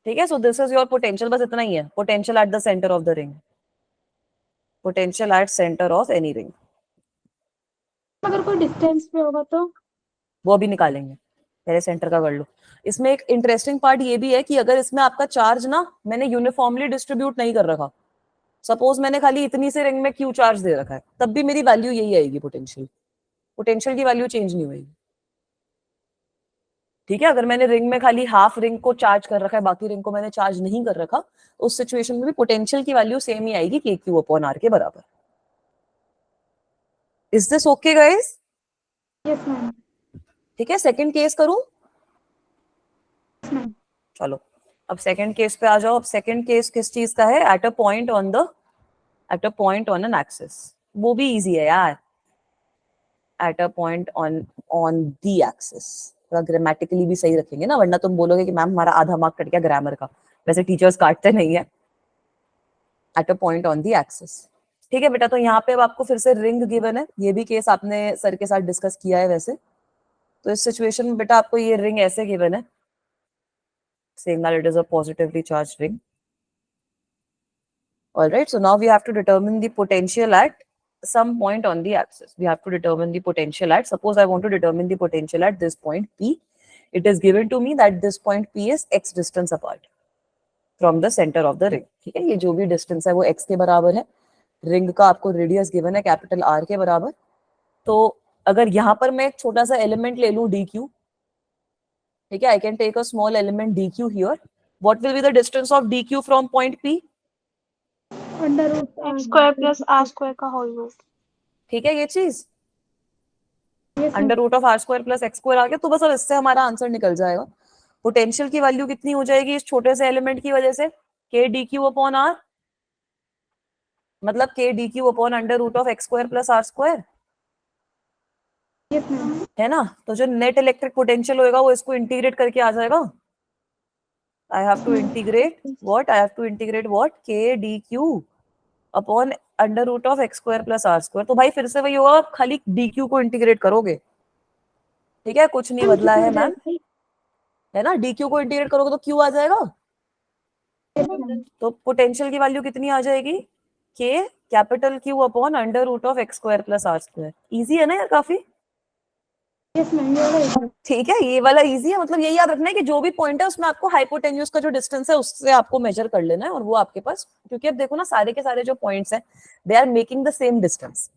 ठीक है। So this is your potential, बस इतना ही है, potential at the centre of the ring, potential at centre of any ring. अगर कोई डिस्टेंस पे होगा तो वो भी निकालेंगे, पहले सेंटर का कर लो। इसमें एक इंटरेस्टिंग पार्ट ये भी है कि अगर इसमें आपका चार्ज ना मैंने यूनिफॉर्मली डिस्ट्रीब्यूट नहीं कर रखा, सपोज मैंने खाली इतनी से रिंग में क्यू चार्ज दे रखा है, तब भी मेरी वैल्यू यही आएगी, पोटेंशियल, पोटेंशियल की वैल्यू चेंज नहीं होगी, ठीक है। अगर मैंने रिंग में खाली हाफ रिंग को चार्ज कर रखा है, बाकी रिंग को मैंने चार्ज नहीं कर रखा, उस सिचुएशन में भी पोटेंशियल की वैल्यू सेम ही आएगी, के क्यू अपॉन आर के बराबर। Is this okay guys? Yes ma'am. ठीक है, सेकंड केस करूं? Yes ma'am. चलो अब सेकंड केस पे आ जाओ। अब सेकंड केस किस चीज का है, eight a point on an axis. वो भी इजी है यार, eight a point on the axis. थोड़ा ग्रामेटिकली भी सही रखेंगे ना, वरना तुम बोलोगे कि मैम हमारा आधा मार्क कट गया ग्रामर का। वैसे टीचर्स काटते नहीं है। Eight a point on the axis, ठीक है बेटा। तो यहाँ पे अब आपको फिर से रिंग गिवन है, ये भी केस आपने सर के साथ डिस्कस किया है वैसे। तो इस सिचुएशन में बेटा आपको ये रिंग ऐसे गिवन है, saying that it is a positively charged ring. All right, so now we have to determine the potential at some point on the axis. We have to determine the potential at, suppose I want to determine the potential at this point P. It is given to me that this point P is x distance apart from the center of the ring. ठीक है, ये जो भी distance है वो x के बराबर है। रिंग का आपको रेडियस गिवन है कैपिटल R के बराबर। तो अगर यहाँ पर मैं एक छोटा सा एलिमेंट ले लूँ dq, ठीक है, I can take a small element dq here. What will be the distance of dq from point P? Under root square plus are square का होल रूट। ठीक है, ये चीज under root of are square plus x square आ गया। तो बस अब इससे हमारा आंसर निकल जाएगा। पोटेंशियल की वैल्यू कितनी हो जाएगी इस छोटे से एलिमेंट की वजह से, के डी क्यू अपॉन आर, मतलब K D Q upon under root of x square plus are square, है ना। तो जो नेट इलेक्ट्रिक पोटेंशियल होगा वो इसको इंटीग्रेट करके आ जाएगा। I have to integrate what, I have to integrate what, k D Q upon under root of x square plus are square. तो भाई फिर से वही होगा, खाली डी क्यू को इंटीग्रेट करोगे, ठीक है, कुछ नहीं बदला है मैम, है ना। डी क्यू को इंटीग्रेट करोगे तो क्यू आ जाएगा। तो पोटेंशियल की वैल्यू कितनी आ जाएगी, K capital Q upon under root of x square plus are square. Easy है ना यार काफी। ठीक है, ये वाला इजी है, मतलब यही याद रखना है कि जो भी पॉइंट है उसमें आपको हाइपोटेन्यूज का जो डिस्टेंस है उससे आपको मेजर कर लेना है, और वो आपके पास, क्योंकि अब देखो ना सारे के सारे जो पॉइंट्स हैं they are making the same distance,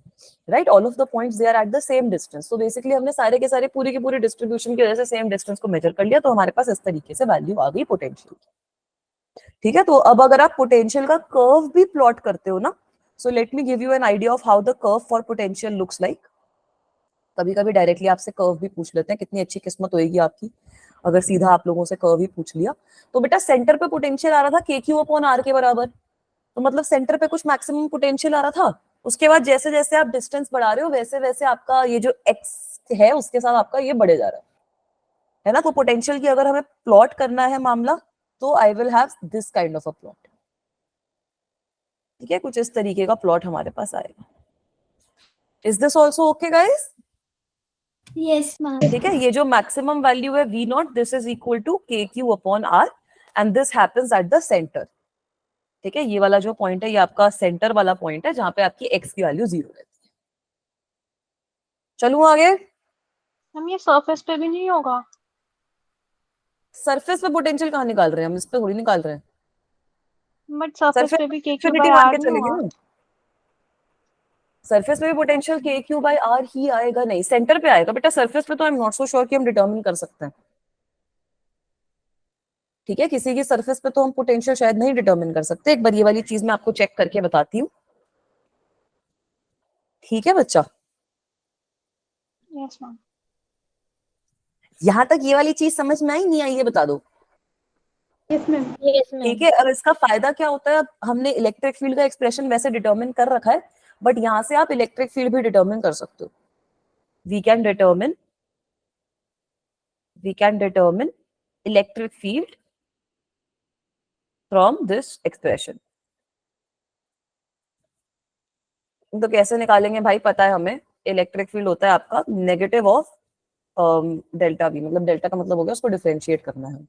right. All of the points they are at the same distance. तो बेसिकली हमने सारे के सारे पूरी की पूरी डिस्ट्रीब्यूशन की वजह से सेम डिस्टेंस को मेजर कर लिया, तो हमारे पास इस तरीके से वैल्यू आ गई पोटेंशियल, ठीक है। तो अब अगर आप पोटेंशियल का कर्व भी प्लॉट करते हो ना, so let me give you an idea of how the curve for potential looks like. कभी कभी डायरेक्टली आपसे कर्व भी पूछ लेते हैं, कितनी अच्छी किस्मत होगी आपकी अगर सीधा आप लोगों से कर्व ही पूछ लिया। तो बेटा सेंटर पे पोटेंशियल आ रहा था के क्यू अपॉन आर के बराबर, तो मतलब सेंटर पे कुछ मैक्सिमम पोटेंशियल आ रहा था। उसके बाद जैसे जैसे आप डिस्टेंस बढ़ा रहे हो वैसे वैसे आपका ये जो एक्स है उसके साथ आपका ये बढ़े जा रहा है ना। तो पोटेंशियल की अगर हमें प्लॉट करना है मामला, तो आई will have this kind of a plot, ठीक है, कुछ इस तरीके का प्लॉट हमारे पास आएगा। Is this also okay guys? Yes, ma'am. ठीक है, ये जो मैक्सिमम वैल्यू है V naught, this is equal to k Q upon r, and this happens at the centre, ठीक है, ये वाला जो पॉइंट है ये आपका सेंटर वाला पॉइंट है जहां पे आपकी एक्स की वैल्यू 0 रहती है। चलूं आगे। हम ये सरफेस पे भी नहीं होगा? सरफेस पे पोटेंशियल कहाँ निकाल रहे हैं हम, इस पे थोड़ी निकाल रहे हैं। बट सरफेस सरफेस पे भी के क्यू इन्फिनिटी बाय मान आर के नहीं चलेंगे होगा? ना, सरफेस पे भी पोटेंशियल के क्यू बाई आर ही आएगा, नहीं सेंटर पे आएगा बेटा, सरफेस पे तो I am not so sure कि हम डिटरमिन कर सकते हैं। ठीक है, किसी की सरफेस पे तो हम पोटेंशियल शायद नहीं डिटरमिन कर सकते, एक बार ये वाली चीज मैं आपको चेक करके बताती हूँ। ठीक है बच्चा, यस मैम। यहां तक ये वाली चीज समझ में आई नहीं आई ये बता दो। Yes ma'am. ठीक है, अब इसका फायदा क्या होता है, अब हमने इलेक्ट्रिक फील्ड का एक्सप्रेशन वैसे डिटरमिन कर रखा है, बट यहां से आप इलेक्ट्रिक फील्ड भी डिटरमिन कर सकते हो। We can determine electric field from this expression. तो कैसे निकालेंगे भाई, पता है हमें इलेक्ट्रिक फील्ड होता है आपका नेगेटिव ऑफ डेल्टा वी, मतलब डेल्टा का मतलब हो गया उसको डिफरेंशिएट करना है।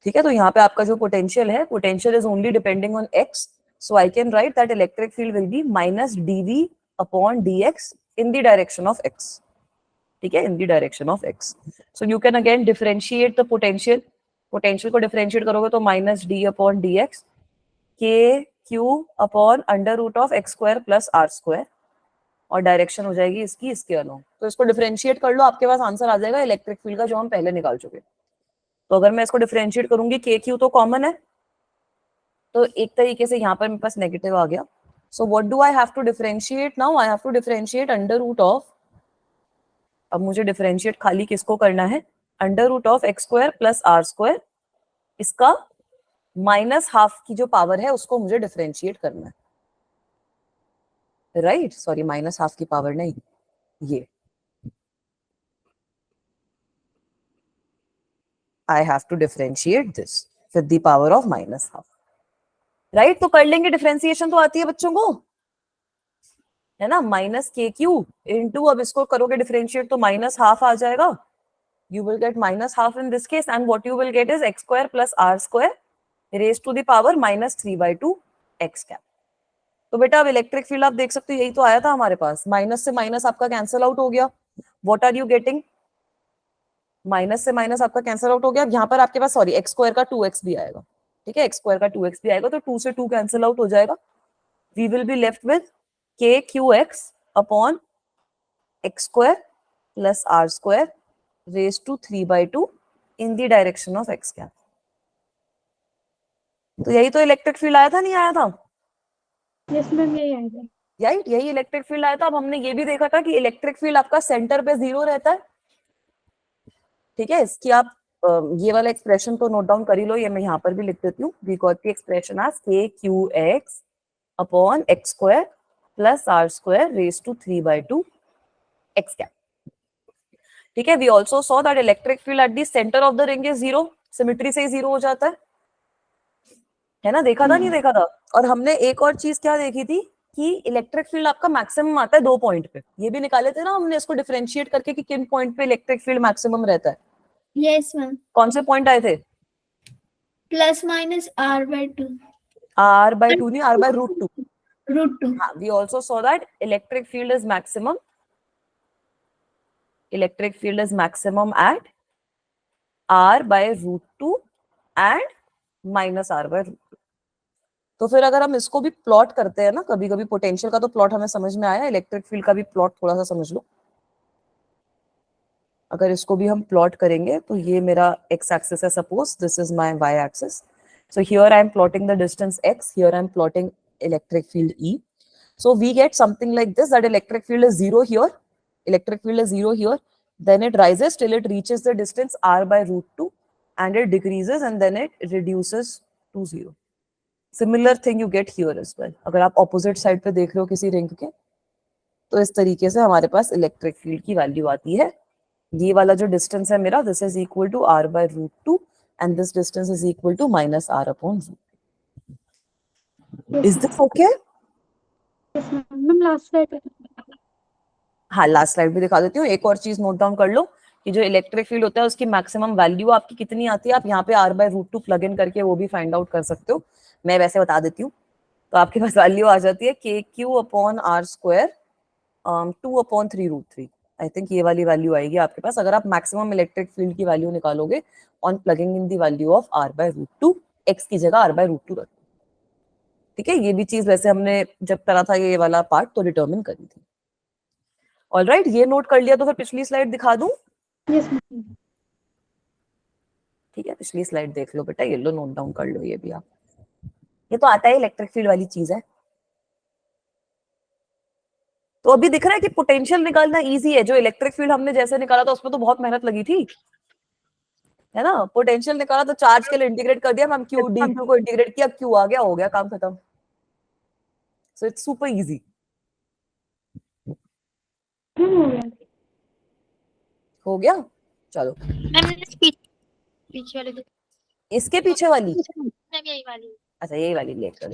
ठीक है, तो यहाँ पे आपका जो पोटेंशियल है, potential is only depending on x, so I can write that electric field will be minus DV upon dx in the direction of x. ठीक है, in the direction of x. So you can again differentiate the potential, potential को differentiate करोगे तो minus d upon d x k Q upon under root of x square plus are square, और direction हो जाएगी इसकी इसके along. तो इसको डिफरेंशिएट कर लो, आपके पास आंसर आ जाएगा इलेक्ट्रिक फील्ड का जो हम पहले निकाल चुके। तो अगर मैं इसको डिफरेंशिएट करूंगी, के क्यू तो कॉमन है, तो एक तरीके से यहाँ पर मेरे पास नेगेटिव आ गया। So what do I have to differentiate now, I have to differentiate under root of, अब मुझे डिफरेंशिएट खाली किसको करना है, under root of x square plus are square, इसका माइनस हाफ की जो पावर है उसको मुझे डिफरेंशिएट करना है। राइट, सॉरी माइनस हाफ की पावर नहीं, ये I have to differentiate this with the power of minus half. Right, तो कर लेंगे, डिफरेंशिएशन तो आती है बच्चों को, है ना, माइनस के क्यू इंटू, अब इसको करोगे डिफरेंशिएट तो माइनस हाफ आ जाएगा, you will get minus half in this case, and what you will get is x square plus r square raised to the power minus 3/2 x cap. तो बेटा अब electric field आप देख सकते हो, यही तो आया था हमारे पास, माइनस से माइनस आपका कैंसिल आउट हो गया। What are you getting, minus से माइनस आपका कैंसिल आउट हो गया। अब यहाँ पर आपके पास सॉरी एक्स स्क्वायर का 2x भी आएगा। ठीक है, एक्स स्क्वायर का 2x भी आएगा, तो 2 से 2 कैंसिल आउट हो जाएगा। We will be left with k q x upon x square plus are square raise to 3/2 in the direction of x cap. तो यही तो इलेक्ट्रिक फील्ड आया था, नहीं आया था? यस मैम, यही आएगा। यही इलेक्ट्रिक फील्ड आया था। अब हमने ये भी देखा था कि इलेक्ट्रिक फील्ड आपका सेंटर पे 0 रहता है। ठीक है, इसकी आप ये वाला एक्सप्रेशन तो नोट डाउन कर ही लो, ये मैं यहाँ पर भी लिख देती हूँ। We got the expression as k q x upon x square plus are square raise to 3/2 x cap. ठीक है, we also saw that electric field at the centre of the ring is 0, symmetry से ही 0 हो जाता है ना, देखा था नहीं देखा था? और हमने एक और चीज क्या देखी थी कि इलेक्ट्रिक फील्ड आपका मैक्सिमम आता है 2 पॉइंट पे, ये भी निकाले थे ना हमने इसको डिफरेंशिएट करके कि किन पॉइंट पे इलेक्ट्रिक फील्ड मैक्सिमम रहता है। यस मैम, कौन से पॉइंट आए थे? प्लस माइनस r/2 r/2 नहीं, r/√2। √2। हाँ, we also saw that electric field is maximum at r/√2 and minus r/√2। तो फिर अगर हम इसको भी प्लॉट करते हैं ना, कभी कभी पोटेंशियल का तो प्लॉट हमें समझ में आया, इलेक्ट्रिक फील्ड का भी प्लॉट थोड़ा सा समझ लो। अगर इसको भी हम प्लॉट करेंगे तो ये मेरा x एक्सिस है, suppose this is my y axis, so here I am plotting the distance x, here I am plotting electric field E. So we get something like this, that electric field is 0 here, then it rises till it reaches the distance r/√2 and it decreases and then it reduces to 0. Similar thing you get here as well. अगर आप opposite side पे देख रहे हो किसी ring के, तो इस तरीके से हमारे पास इलेक्ट्रिक फील्ड की वैल्यू आती है। ये वाला जो डिस्टेंस है मेरा, this is equal to r/√2 and this distance is equal to minus r/√2. Is this okay? Ma'am last slide. हाँ, लास्ट स्लाइड भी दिखा देती हूँ। एक और चीज नोट डाउन कर लो कि जो इलेक्ट्रिक फील्ड होता है उसकी मैक्सिमम वैल्यू आपकी कितनी आती है, आप यहाँ पे r/√2 प्लग इन करके वो भी फाइंड आउट कर सकते हो। मैं वैसे बता देती हूँ। तो आपके पास वैल्यू आ जाती है KQ/r², 2/3√3। आई थिंक ये वाली वैल्यू आएगी आपके पास अगर आप मैक्सिमम इलेक्ट्रिक फील्ड की वैल्यू निकालोगे on plugging in the value of r/√2, x की जगह r/√2 रख। ठीक है, ये भी चीज वैसे हमने जब करा था ये वाला पार्ट तो डिटरमिन करी थी। ऑलराइट, ये नोट कर लिया तो फिर पिछली स्लाइड दिखा दूं। Yes ma'am. ठीक है, पिछली स्लाइड देख लो बेटा, ये लो नोट डाउन कर लो ये भी आप। ये तो आता है इलेक्ट्रिक फील्ड वाली चीज है। तो अभी दिख रहा है कि पोटेंशियल निकालना इजी है। जो इलेक्ट्रिक फील्ड हमने जैसे निकाला था उसमें तो बहुत मेहनत लगी थी, है ना। पोटेंशियल निकाला तो चार्ज के लिए इंटीग्रेट कर दिया मैम, क्यू डी क्यू को इंटीग्रेट किया, क्यू आ गया, हो गया काम खत्म। So it's super easy. हो गया, चलो। पीछे वाले दो। इसके पीछे वाली, मैम यही वाली। अच्छा यही वाली देख लो।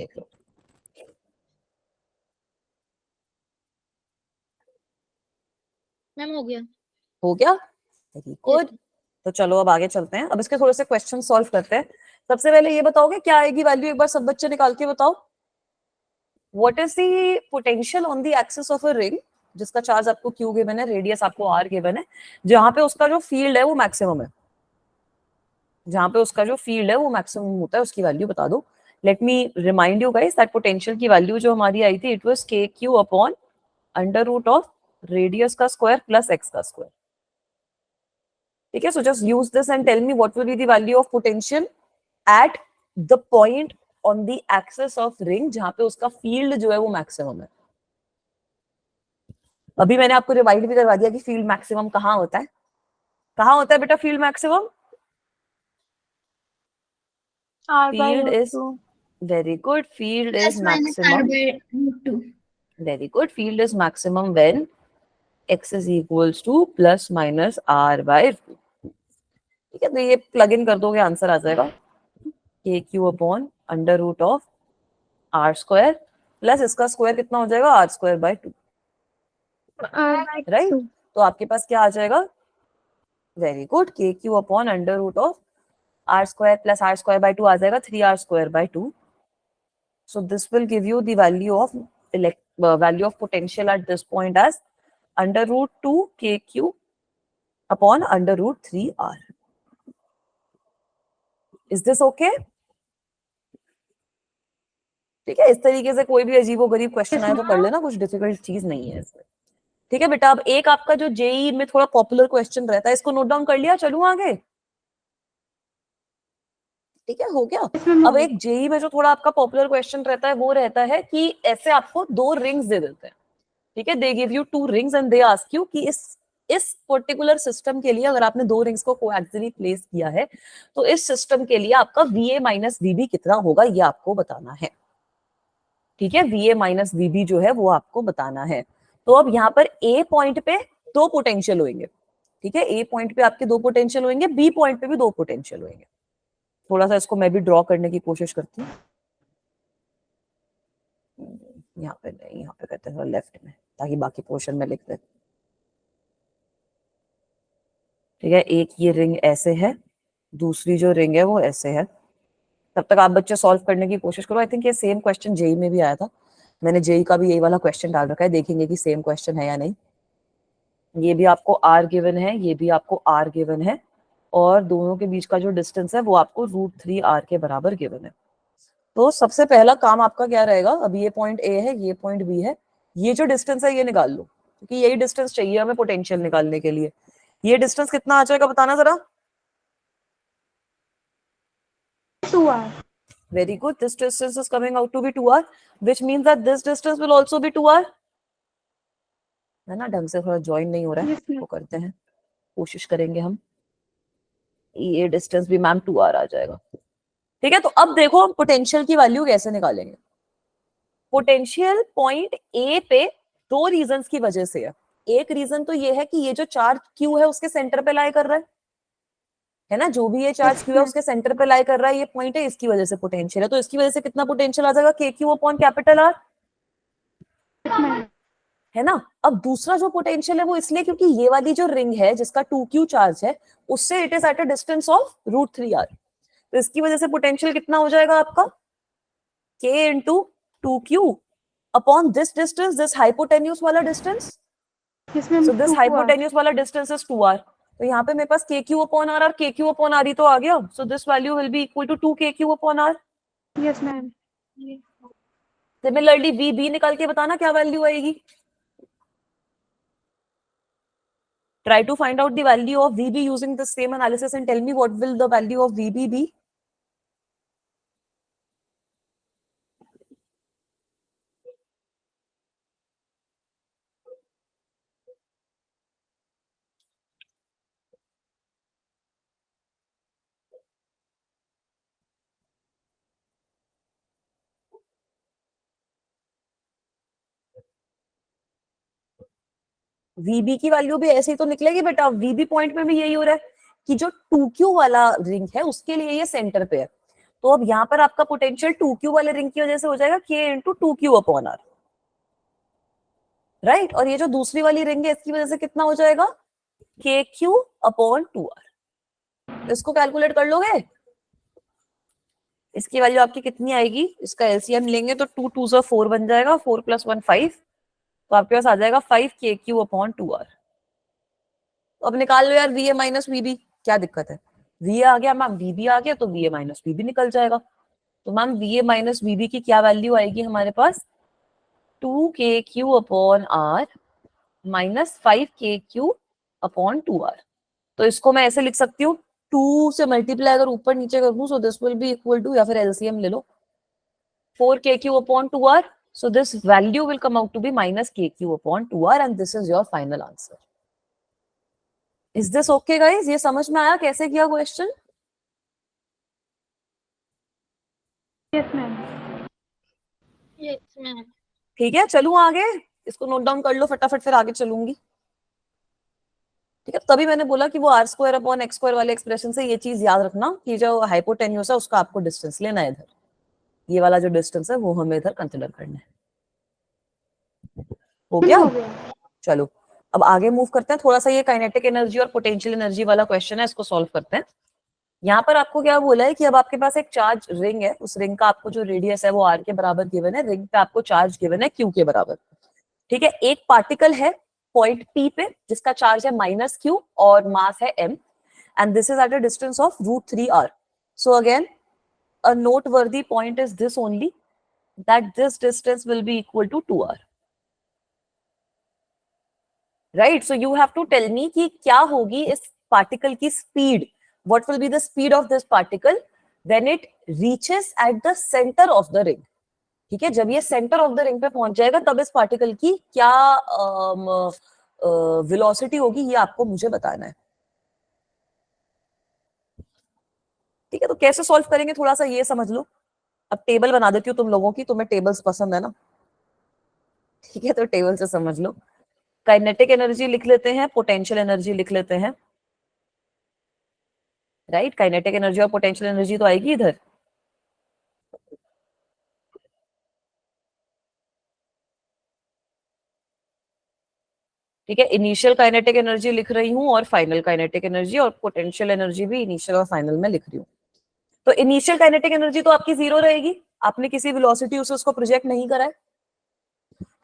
मैम हो गया। हो गया, वेरी गुड। तो चलो अब आगे चलते हैं। अब इसके थोड़े से क्वेश्चन सॉल्व करते हैं। सबसे पहले ये बताओगे क्या आएगी वैल्यू, एक बार सब बच्चे निकाल के बताओ। What is the potential on the axis of a ring जिसका चार्ज आपको क्यू गिवन है, रेडियस आपको आर गिवन है, जहां पे उसका जो फील्ड है वो मैक्सिमम है, जहां पे उसका जो फील्ड है वो मैक्सिमम होता है, उसकी वैल्यू बता दो। Let me remind you guys that potential की वैल्यू जो हमारी आई थी, इट वाज KQ/√ऑफ रेडियस का स्क्वायर प्लस एक्स का स्क्वायर। ठीक है, so just use this and tell me what will be the value of potential at the point on the axis of ring जहां पे उसका फील्ड जो है वो मैक्सिमम है। अभी मैंने आपको रिवाइड भी करवा दिया कि फील्ड मैक्सिमम कहाँ होता है। कहाँ होता है बेटा field maximum? Field is very good, field is maximum, very good, field is maximum when x is equals to plus minus r/2। ठीक है, तो ये प्लग इन कर दोगे आंसर आ जाएगा KQ/√ऑफ r² प्लस इसका स्क्वायर कितना हो जाएगा, r²/2। राइट, तो आपके पास क्या आ जाएगा, वेरी गुड, KQ/√ऑफ r² प्लस r²/2 आ जाएगा 3r²/2। So this will give you the value of potential at this point as √2 KQ/√3r। Is this okay? ठीक है, इस तरीके से कोई भी अजीबोगरीब क्वेश्चन आए तो कर लेना, कुछ डिफिकल्ट चीज नहीं है इसमें। ठीक है बेटा, अब एक आपका जो जेई में थोड़ा पॉपुलर क्वेश्चन रहता है, इसको नोट डाउन कर लिया, चलूं आगे। ठीक है, हो गया। अब एक जेई में जो थोड़ा आपका पॉपुलर क्वेश्चन रहता है वो रहता है कि ऐसे आपको दो रिंग्स दे देते हैं। ठीक है, they give you 2 rings and they ask you कि इस पर्टिकुलर सिस्टम के लिए अगर आपने 2 रिंग्स को कोएक्सियली प्लेस किया है तो इस सिस्टम के लिए आपका VA माइनस VB कितना होगा ये आपको बताना है। ठीक है, VA माइनस VB जो है वो आपको बताना है। तो अब यहाँ पर A पॉइंट पे 2 पोटेंशियल होंगे। ठीक है, A पॉइंट पे आपके 2 पोटेंशियल होंगे, B पॉइंट पे भी 2 पोटेंशियल होंगे। थोड़ा सा इसको मैं भी ड्रॉ करने की कोशिश करती हूँ। यहाँ पे नहीं, यहाँ पे करते हैं लेफ्ट में ताकि बाकी पोर्शन में लिख दे। ठीक है, एक ये रिंग ऐसे है, दूसरी जो रिंग है वो ऐसे है। तब तक आप बच्चे सॉल्व करने की कोशिश करो। आई थिंक ये सेम क्वेश्चन जेई में भी आया था, मैंने जेई का भी यही वाला क्वेश्चन डाल रखा है, देखेंगे कि सेम क्वेश्चन है या नहीं। ये भी आपको आर गिवन है, ये भी आपको आर गिवन है, और दोनों के बीच का जो डिस्टेंस है वो आपको √3r के बराबर गिवन है। तो सबसे पहला काम आपका क्या रहेगा, अब ये पॉइंट ए है, ये पॉइंट बी है, ये जो डिस्टेंस है ये निकाल लो, क्योंकि यही डिस्टेंस चाहिए हमें पोटेंशियल निकालने के लिए। ये डिस्टेंस कितना आ जाएगा बताना जरा। 2r। Very good, this distance is coming out to be 2r, which means that this distance will also be 2r। है ना, ढंग से थोड़ा ज्वाइन नहीं हो रहा है, वो करते हैं, कोशिश करेंगे हम। ये डिस्टेंस भी मैम 2r आ जाएगा। ठीक है, तो अब देखो हम पोटेंशियल की वैल्यू कैसे निकालेंगे। पोटेंशियल पॉइंट ए पे 2 रीजंस की वजह से है। एक रीजन तो ये है कि ये जो चार्ज क्यू है उसके सेंटर पे लाई कर रहा है ना, जो भी ये चार्ज क्यू है उसके सेंटर पे लाई कर रहा है, ये पॉइंट है, इसकी वजह से पोटेंशियल है। तो इसकी वजह से कितना पोटेंशियल आ जाएगा, KQ/R। है ना। अब दूसरा जो पोटेंशियल है वो इसलिए क्योंकि ये वाली जो रिंग है जिसका 2q चार्ज है उससे it is at a distance of √3r, तो इसकी वजह से पोटेंशियल कितना हो जाएगा आपका k into 2q upon this distance, this hypotenuse वाला distance, Yes, ma'am. So this 2R. Hypotenuse वाला डिस्टेंस इज 2r, तो यहाँ पे मेरे पास kq अपॉन r और kq अपॉन r ही तो आ गया, so this value will be equal to 2kq upon r। Yes, ma'am. Similarly vb निकाल के बताना क्या वैल्यू आएगी। Try to find out the value of VB using the same analysis and tell me what will the value of VB be. VB की value भी ऐसे ही तो निकलेगी बेटा, VB पॉइंट में भी यही हो रहा है कि जो 2Q वाला रिंग है उसके लिए ये सेंटर पे है, तो अब यहाँ पर आपका पोटेंशियल 2Q वाले रिंग की वजह से हो जाएगा K into 2Q upon R, right. और ये जो दूसरी वाली रिंग है इसकी वजह से कितना हो जाएगा KQ अपॉन 2R। इसको कैलकुलेट कर लोगे, इसकी वैल्यू आपकी कितनी आएगी, इसका एलसीएम लेंगे तो 2 2 ज़ा 4 बन जाएगा, 4 + 1 5, तो आपके पास आ जाएगा 5kq अपॉन 2r। तो अब निकाल लो यार VA माइनस VB, क्या दिक्कत है, VA आ गया मैम, VB आ गया तो VA माइनस VB निकल जाएगा। तो मैम VA माइनस VB की क्या वैल्यू आएगी हमारे पास, 2kq upon r minus 5kq upon 2r। तो इसको मैं ऐसे लिख सकती हूँ, 2 से मल्टीप्लाई अगर ऊपर नीचे कर दूं so this will be equal to, या फिर एलसीएम ले लो, 4kq upon 2r. So this value will come out to be minus kq upon 2r and this is your final answer. Is this okay guys? ये समझ में आया कैसे किया question? Yes, ma'am. Yes, ma'am. ठीक है, चलूं आगे, इसको नोट डाउन कर लो फटाफट, फिर आगे चलूंगी। ठीक है, तभी मैंने बोला कि वो r² अपॉन x² वाले एक्सप्रेशन से ये चीज याद रखना कि जो हाइपोटेन्यूस है उसका आपको डिस्टेंस लेना है इधर, ये वाला जो डिस्टेंस है वो हमें इधर कंसिडर करना है। हो गया? हो गया। चलो अब आगे मूव करते हैं, थोड़ा सा ये काइनेटिक एनर्जी और पोटेंशियल एनर्जी वाला क्वेश्चन है, इसको सॉल्व करते हैं। यहाँ पर आपको क्या बोला है कि अब आपके पास एक चार्ज रिंग है, उस रिंग का आपको जो रेडियस है वो r के बराबर गिवन है, रिंग पे आपको चार्ज गिवन है q के बराबर। ठीक है, एक पार्टिकल है पॉइंट P पे जिसका चार्ज है -q और मास है m, and this is at a distance of √3r। So again a noteworthy point is this only, that this distance will be equal to 2r. Right, so you have to tell me कि क्या होगी इस particle की speed, what will be the speed of this particle when it reaches at the center of the ring. ठीक है, जब ये centre of the ring पे पहुंच जाएगा तब इस पार्टिकल की क्या वेलोसिटी होगी, ये आपको मुझे बताना है। ठीक है, तो कैसे सॉल्व करेंगे थोड़ा सा ये समझ लो। अब टेबल बना देती हूँ तुम लोगों की, तुम्हें टेबल्स पसंद है ना। ठीक है, तो टेबल से समझ लो, काइनेटिक एनर्जी लिख लेते हैं, पोटेंशियल एनर्जी लिख लेते हैं, राइट। काइनेटिक एनर्जी और पोटेंशियल एनर्जी तो आएगी इधर, ठीक है। इनिशियल काइनेटिक एनर्जी लिख रही हूँ और फाइनल काइनेटिक एनर्जी, और पोटेंशियल एनर्जी भी इनिशियल और फाइनल में लिख रही हूँ। तो इनिशियल काइनेटिक एनर्जी तो आपकी 0 रहेगी, आपने किसी वेलोसिटी से उसको प्रोजेक्ट नहीं करा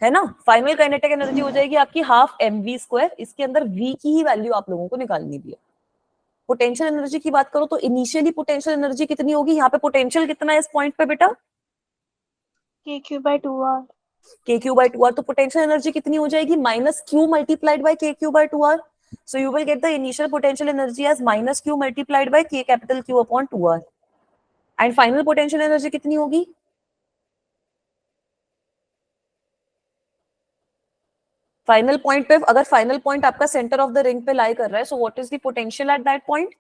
है ना। फाइनल काइनेटिक एनर्जी हो जाएगी आपकी हाफ mv², इसके अंदर v की ही वैल्यू आप लोगों को निकालनी भी है। पोटेंशियल एनर्जी की बात करो तो इनिशियली पोटेंशियल एनर्जी कितनी होगी, यहाँ पे पोटेंशियल कितना है इस पॉइंट पे बेटा, KQ/2R. KQ/2R, तो पोटेंशियल एनर्जी कितनी हो जाएगी, -q multiplied by KQ/2R. So you will get the initial potential energy as -q multiplied by K upon 2R. And final potential energy कितनी होगी, फाइनल पॉइंट पे, अगर फाइनल पॉइंट आपका centre of the ring पे लाई कर रहा है, so what is the potential at that point,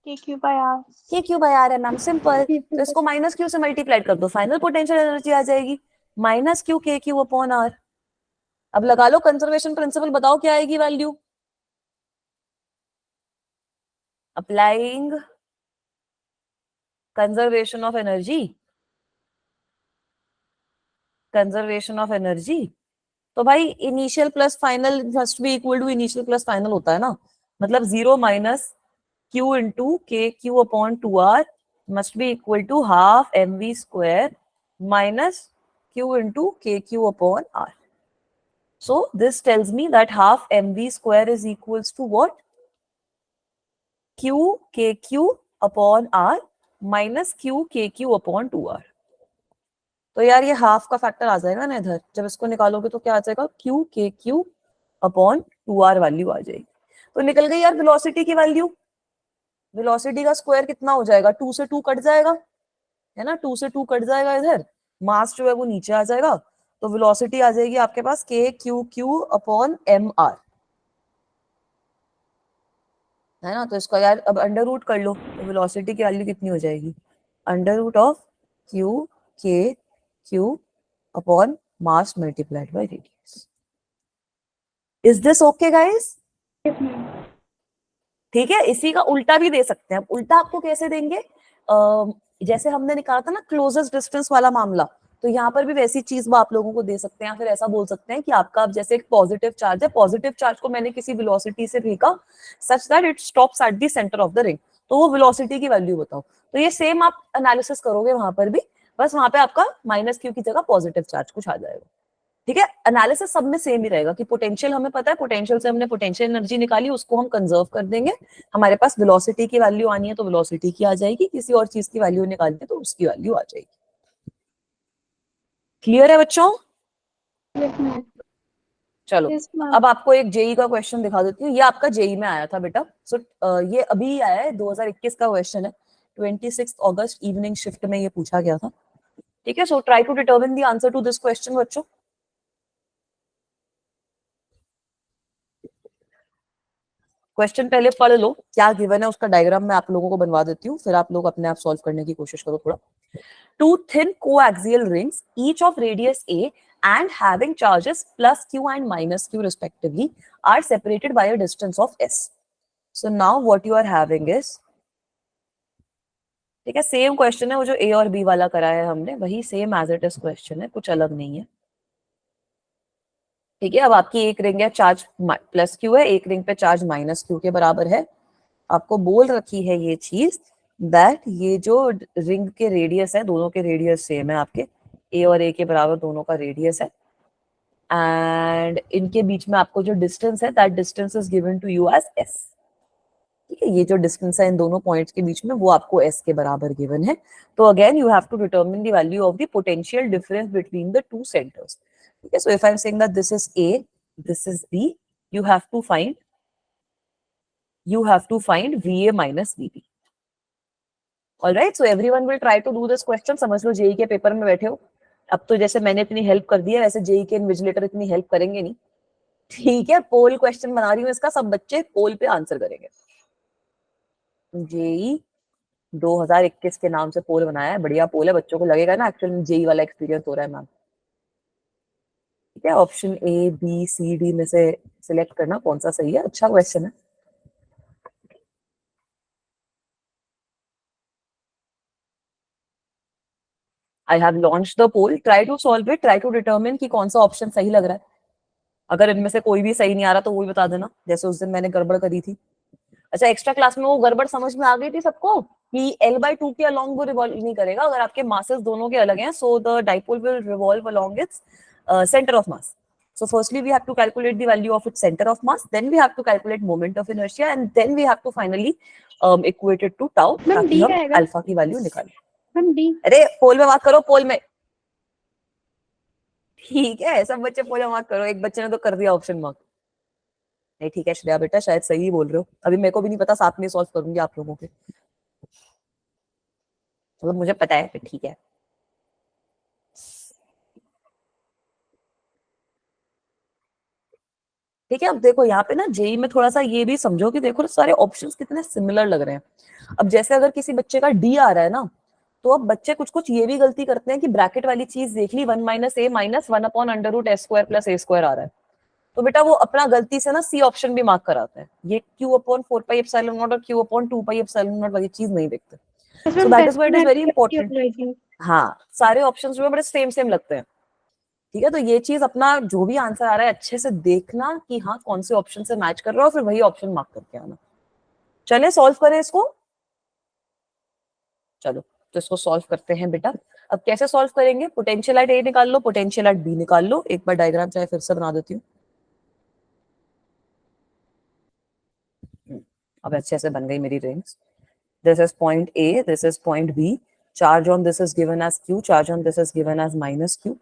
KQ/R. KQ/R है मैम, सिंपल। तो इसको -q से मल्टीप्लाइड कर दो, फाइनल पोटेंशियल एनर्जी आ जाएगी -q KQ अपॉन R। अब लगा लो कंजर्वेशन प्रिंसिपल, बताओ क्या आएगी value, applying conservation of energy, conservation of energy, तो भाई initial plus final must be equal to initial plus final होता है ना, मतलब 0 minus q into k Q upon 2r must be equal to half mv square minus q into k Q upon r. So this tells me that half mv square is equals to what? Q kq upon r minus q kq upon 2r. तो यार ये half का factor आ जाएगा ना इधर, जब इसको निकालोगे तो क्या आ जाएगा, q kq upon 2r value आ जाएगी. तो निकल गई यार वेलोसिटी की वैल्यू. वेलोसिटी का स्क्वायर कितना हो जाएगा, 2 से 2 कट जाएगा, है ना, 2 से 2 कट जाएगा इधर, मास जो है वो नीचे आ जाएगा, तो वेलोसिटी आ जाएगी आपके पास K Q Q upon M R, है ना. तो इसका यार अब अंडर रूट कर लो, तो वेलोसिटी की वैल्यू कितनी हो जाएगी, अंडर रूट ऑफ क्यू के Q upon mass multiplied by radius. Is this okay guys? ठीक है. इसी का उल्टा भी दे सकते हैं. अब उल्टा आपको कैसे देंगे, जैसे हमने निकाला था ना क्लोजेस्ट डिस्टेंस वाला मामला, तो यहाँ पर भी वैसी चीज वो आप लोगों को दे सकते हैं. या फिर ऐसा बोल सकते हैं कि आपका अब जैसे एक पॉजिटिव चार्ज है, पॉजिटिव चार्ज को मैंने किसी वेलोसिटी से फेंका such that it stops at the centre of the ring, तो वो वेलोसिटी की वैल्यू बताओ. तो ये सेम आप एनालिसिस करोगे वहां पर भी, बस वहां पे आपका माइनस क्यू की जगह पॉजिटिव चार्ज कुछ आ जाएगा. ठीक है. एनालिसिस सब में सेम ही रहेगा कि पोटेंशियल हमें पता है, पोटेंशियल से हमने पोटेंशियल एनर्जी निकाली, उसको हम कंजर्व कर देंगे. हमारे पास वेलोसिटी की वैल्यू आनी है तो वेलोसिटी की आ जाएगी, किसी और चीज की वैल्यू निकालनी है तो उसकी वैल्यू आ जाएगी. क्लियर है बच्चों? चलो अब आपको एक जेई का क्वेश्चन दिखा देती हूँ. ये आपका जेई में आया था बेटा. सो ये अभी आया है, 2021 का क्वेश्चन है, 26 अगस्त इवनिंग शिफ्ट में ये पूछा गया था. ठीक है. So try to determine the answer to this question बच्चों. क्वेश्चन पहले पढ़ लो क्या गिवन है, उसका डायग्राम मैं आप लोगों को बनवा देती हूँ, फिर आप लोग अपने आप सॉल्व करने की कोशिश करो थोड़ा. Two thin coaxial rings, each of radius a and having charges plus q and minus q respectively, are separated by a distance of s. So now what you are having is, ठीक है, same question है वो जो a और b वाला कराया है हमने, वही same as it is question है, कुछ अलग नहीं है. ठीक है. अब आपकी एक रिंग है चार्ज प्लस क्यू है, एक रिंग पे चार्ज माइनस क्यू के बराबर है. आपको बोल रखी है ये चीज दैट ये जो रिंग के रेडियस है, दोनों के रेडियस सेम है, आपके ए और ए के बराबर दोनों का रेडियस है, एंड इनके बीच में आपको जो डिस्टेंस है that distance is given to you as S. ठीक है. ये जो डिस्टेंस है इन दोनों पॉइंट्स के बीच में वो आपको एस के बराबर गिवन है. तो again you have to determine the value of the potential difference between the two centres. ठीक है. So if I am saying that this is A, this is B, you have to find VA minus VB. All right, so everyone will try to do this question. समझ लो JEE के paper में बैठे हो, अब तो जैसे मैंने इतनी हेल्प कर दी है वैसे जेई के इन्विजिलेटर इतनी हेल्प करेंगे नहीं. ठीक है. पोल क्वेश्चन बना रही हूँ इसका, सब बच्चे पोल पे आंसर करेंगे. जेई 2021 के नाम से पोल बनाया है, बढ़िया पोल है, बच्चों को लगेगा ना एक्चुअली जेई वाला एक्सपीरियंस हो रहा है मैम. ठीक है. Option A B C D में से सिलेक्ट करना कौन सा सही है. अच्छा क्वेश्चन है. I have launched the poll. Try to solve it. Try to determine कि कौन सा ऑप्शन सही लग रहा है. अगर इनमें से कोई भी सही नहीं आ रहा तो वो भी बता देना, जैसे उस दिन मैंने गड़बड़ करी थी. अच्छा, एक्स्ट्रा क्लास में वो गड़बड़ समझ में आ गई थी सबको कि L/2 के अलोंग वो रिवॉल्व नहीं करेगा अगर आपके मासेस दोनों के अलग हैं. So the dipole will revolve along its centre of mass. So firstly we have to calculate the value of its center of mass, then we have to calculate moment of inertia, and then we have to finally equate it to tau ताकि हम alpha की value निकालें. अरे पोल में बात करो, पोल में. ठीक है. सब बच्चे पोल में बात करो. एक बच्चे ने तो कर दिया ऑप्शन मार्क. नहीं ठीक है श्रेया बेटा, शायद सही बोल रहे हो. अभी मेरे को भी नहीं पता, साथ में सॉल्व करूंगी आप लोगों के. मतलब मुझे पता है, ठीक है. ठीक है. अब देखो यहाँ पे ना जेई में थोड़ा सा ये भी समझो कि देखो सारे ऑप्शंस कितने सिमिलर लग रहे हैं. अब जैसे अगर किसी बच्चे का डी आ रहा है ना, तो अब बच्चे कुछ कुछ ये भी गलती करते हैं कि ब्रैकेट वाली चीज देख ली, 1 minus a minus 1 upon under root s square plus a square आ रहा है, तो बेटा वो अपना गलती से ना सी ऑप्शन भी मार्क कराता है. ये q upon 4 pi epsilon naught और q upon 2 pi epsilon naught वाली चीज नहीं देखते. So that is why it is very important. हाँ, सारे ऑप्शंस जो है बड़े सेम सेम लगते हैं. ठीक है, तो ये चीज अपना जो भी आंसर आ रहा है अच्छे से देखना कि हाँ कौन से ऑप्शन से मैच कर रहा है और फिर वही ऑप्शन मार्क करके आना। चले सॉल्व करें इसको। चलो तो इसको सॉल्व करते हैं बेटा। अब कैसे सॉल्व करेंगे, पोटेंशियल एट ए निकाल लो, पोटेंशियल एट बी निकाल लो। एक बार डायग्राम चाहे फिर से बना देती हूँ। अब अच्छे से बन गई मेरी rings. This is point A, this is point B. Charge on this is given as Q, charge on this is given as minus Q.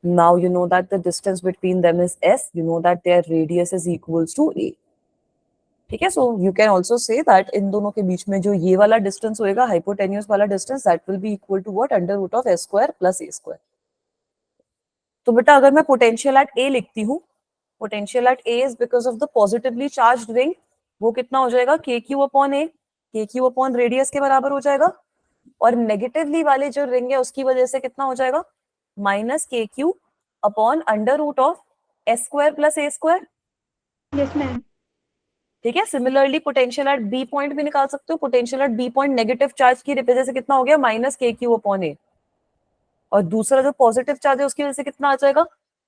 Now you know that the distance between them is S. You know that their radius is equals to A. ठीक है, so you can also say that इन दोनों के बीच में जो ये वाला distance होएगा, hypotenuse वाला distance, that will be equal to what? Under root of S square plus A square. तो बेटा अगर मैं potential at A लिखती हूँ, potential at A is because of the positively charged ring. वो कितना हो जाएगा? KQ upon A. KQ upon radius के बराबर हो जाएगा। और नेगेटिवली वाले जो रिंग है उसकी वजह से कितना हो जाएगा? Minus KQ upon under root of S square plus A square. Yes ma'am. ठीक है, similarly potential at B point भी निकाल सकते हो। Potential at B point negative charge की वजह से कितना हो गया? Minus KQ upon A। और दूसरा जो पॉजिटिव चार्ज है उसकी वजह से कितना आ जाएगा?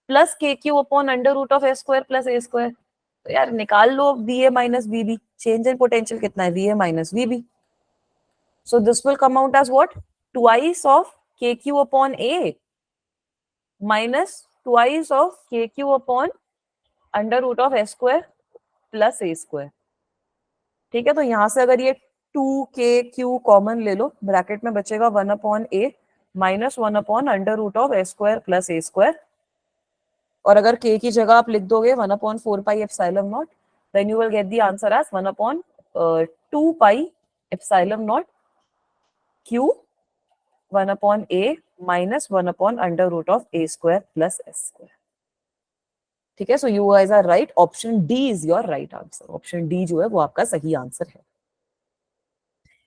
Plus KQ upon under root of S square plus A square. तो यार निकाल लो VA minus VB। Change in potential कितना है? VA minus VB। So this will come out as what? Twice of KQ upon A minus twice of KQ upon under root of S square plus A square. ठीक है, तो यहां से अगर ये 2KQ common ले लो, ब्रैकेट में बचेगा 1 upon A minus 1 upon under root of S square plus A square. और अगर K की जगह आप लिख दोगे 1 अपॉन 4 pi epsilon naught, then you will get the answer as 1 upon 2 pi epsilon naught Q 1 upon A minus 1 upon under root of A square plus S square. ठीक है, so you guys are right. Option D is your right answer. Option D जो है वो आपका सही answer है।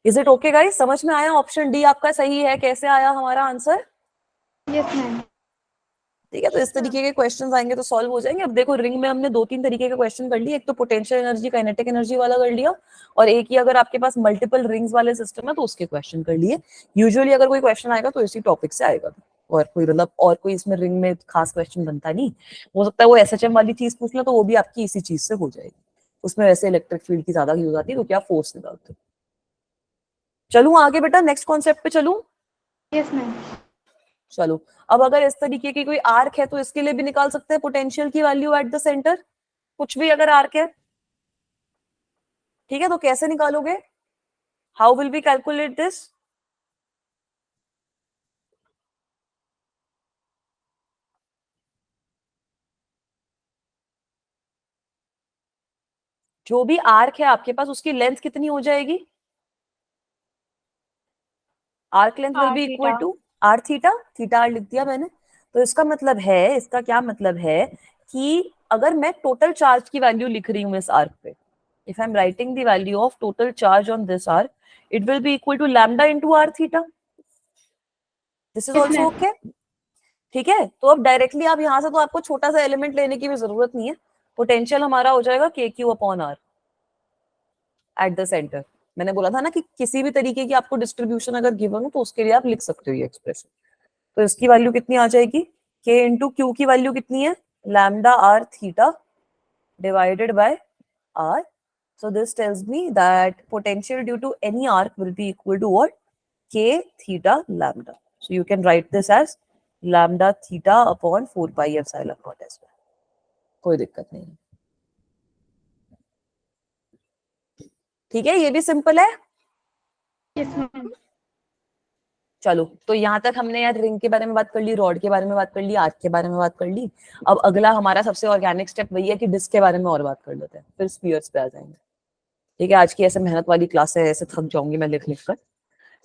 Is it okay guys? समझ में आया ऑप्शन डी आपका सही है? कैसे आया हमारा आंसर? Yes ma'am. ठीक है, तो इस तरीके के क्वेश्चंस आएंगे तो सॉल्व हो जाएंगे। अब देखो रिंग में हमने 2-3 तरीके के क्वेश्चन कर लिए। एक तो पोटेंशियल एनर्जी काइनेटिक एनर्जी वाला कर लिया, और एक ही अगर आपके पास मल्टीपल रिंग्स वाले सिस्टम है तो उसके क्वेश्चन कर लिए। यूजुअली अगर कोई क्वेश्चन आएगा तो इसी टॉपिक से आएगा, और कोई मतलब और कोई इसमें रिंग में खास क्वेश्चन बनता नहीं। हो सकता है वो SHM वाली चीज पूछ ले तो वो भी आपकी इसी चीज से हो जाएगी। उसमें वैसे इलेक्ट्रिक फील्ड की ज्यादा यूज आती है क्योंकि आप फोर्स निकालते हो। चलूं आगे बेटा, नेक्स्ट कॉन्सेप्ट पे चलूं? Yes ma'am. चलो, अब अगर इस तरीके की कोई आर्क है तो इसके लिए भी निकाल सकते हैं पोटेंशियल की वैल्यू एट द सेंटर। कुछ भी अगर आर्क है, ठीक है, तो कैसे निकालोगे? How will be calculate this? जो भी आर्क है आपके पास उसकी लेंथ कितनी हो जाएगी? Arc length will be equal to R theta. Theta R लिख दिया मैंने। तो इसका मतलब है, इसका क्या मतलब है कि अगर मैं टोटल चार्ज की वैल्यू लिख रही हूं इस आर्क पे, if I'm writing the value of total charge on this arc, it will be equal to lambda into r theta. This is also okay. ठीक है, तो अब डायरेक्टली आप यहां से तो आपको छोटा सा एलिमेंट लेने की भी जरूरत नहीं है। पोटेंशियल हमारा हो जाएगा KQ upon R eight the centre. मैंने बोला था ना कि किसी भी तरीके की आपको डिस्ट्रीब्यूशन अगर गिवन हो तो उसके लिए आप लिख सकते हो ये एक्सप्रेशन। तो इसकी वैल्यू कितनी आ जाएगी? K इंटू क्यू की वैल्यू कितनी है? Lambda R theta divided by R. So this tells me that potential due to any arc will be equal to what? K theta lambda. So you can write this as lambda theta upon 4 pi epsilon naught as well. कोई दिक्कत नहीं है। ठीक है, ये भी simple है। Yes ma'am. चलो, तो यहाँ तक हमने यार रिंग के बारे में बात कर ली, रॉड के बारे में बात कर ली, आर्क के बारे में बात कर ली। अब अगला हमारा सबसे ऑर्गेनिक स्टेप वही है कि डिस्क के बारे में और बात कर लेते हैं, फिर स्फीयर्स पे आ जाएंगे। ठीक है, आज की ऐसे मेहनत वाली क्लास है, ऐसे थक जाऊंगी मैं लिख लिख कर।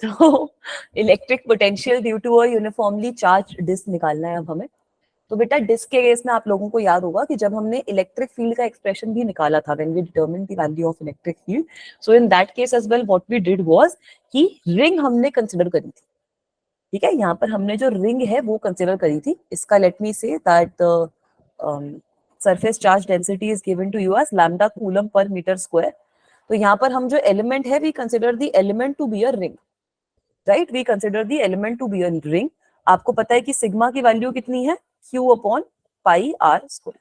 तो electric potential due to a uniformly charged disc निकालना है अब हमें। तो बेटा डिस्क के केस में आप लोगों को याद होगा कि जब हमने इलेक्ट्रिक फील्ड का एक्सप्रेशन भी निकाला था, when we determine the value of electric field, so in that case as well what we did was कि रिंग हमने कंसीडर करी थी। ठीक है, यहाँ पर हमने जो रिंग है वो कंसीडर करी थी। इसका let me say that the surface charge density is given to you as lambda coulomb per metre square. तो यहाँ पर हम जो एलिमेंट है we consider the element to be a ring, right? We consider the element to be a ring. आपको पता है कि सिग्मा की वैल्यू कितनी है, Q/πr²।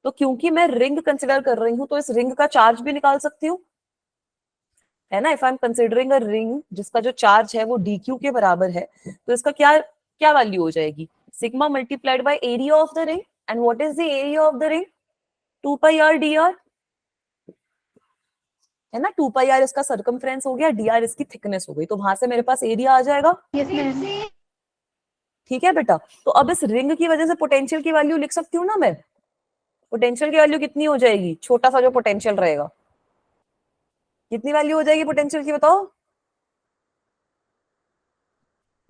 तो क्योंकि मैं रिंग कंसिडर कर रही हूं तो इस रिंग का चार्ज भी निकाल सकती हूँ, है ना। If I am considering a ring जिसका जो चार्ज है वो dq के बराबर है, तो इसका क्या क्या वैल्यू हो जाएगी, sigma multiplied by area of the ring. And what is the area of the ring, 2πr/dr, है ना। 2πr इसका सर्कमफ्रेंस हो गया, dr इसकी थिकनेस हो गई, तो वहां से मेरे पास एरिया आ जाएगा। Yes ma'am. ठीक है बेटा, तो अब इस रिंग की वजह से पोटेंशियल की वैल्यू लिख सकती हूँ ना मैं। पोटेंशियल की वैल्यू कितनी हो जाएगी, छोटा सा जो पोटेंशियल रहेगा, कितनी वैल्यू हो जाएगी पोटेंशियल की, बताओ।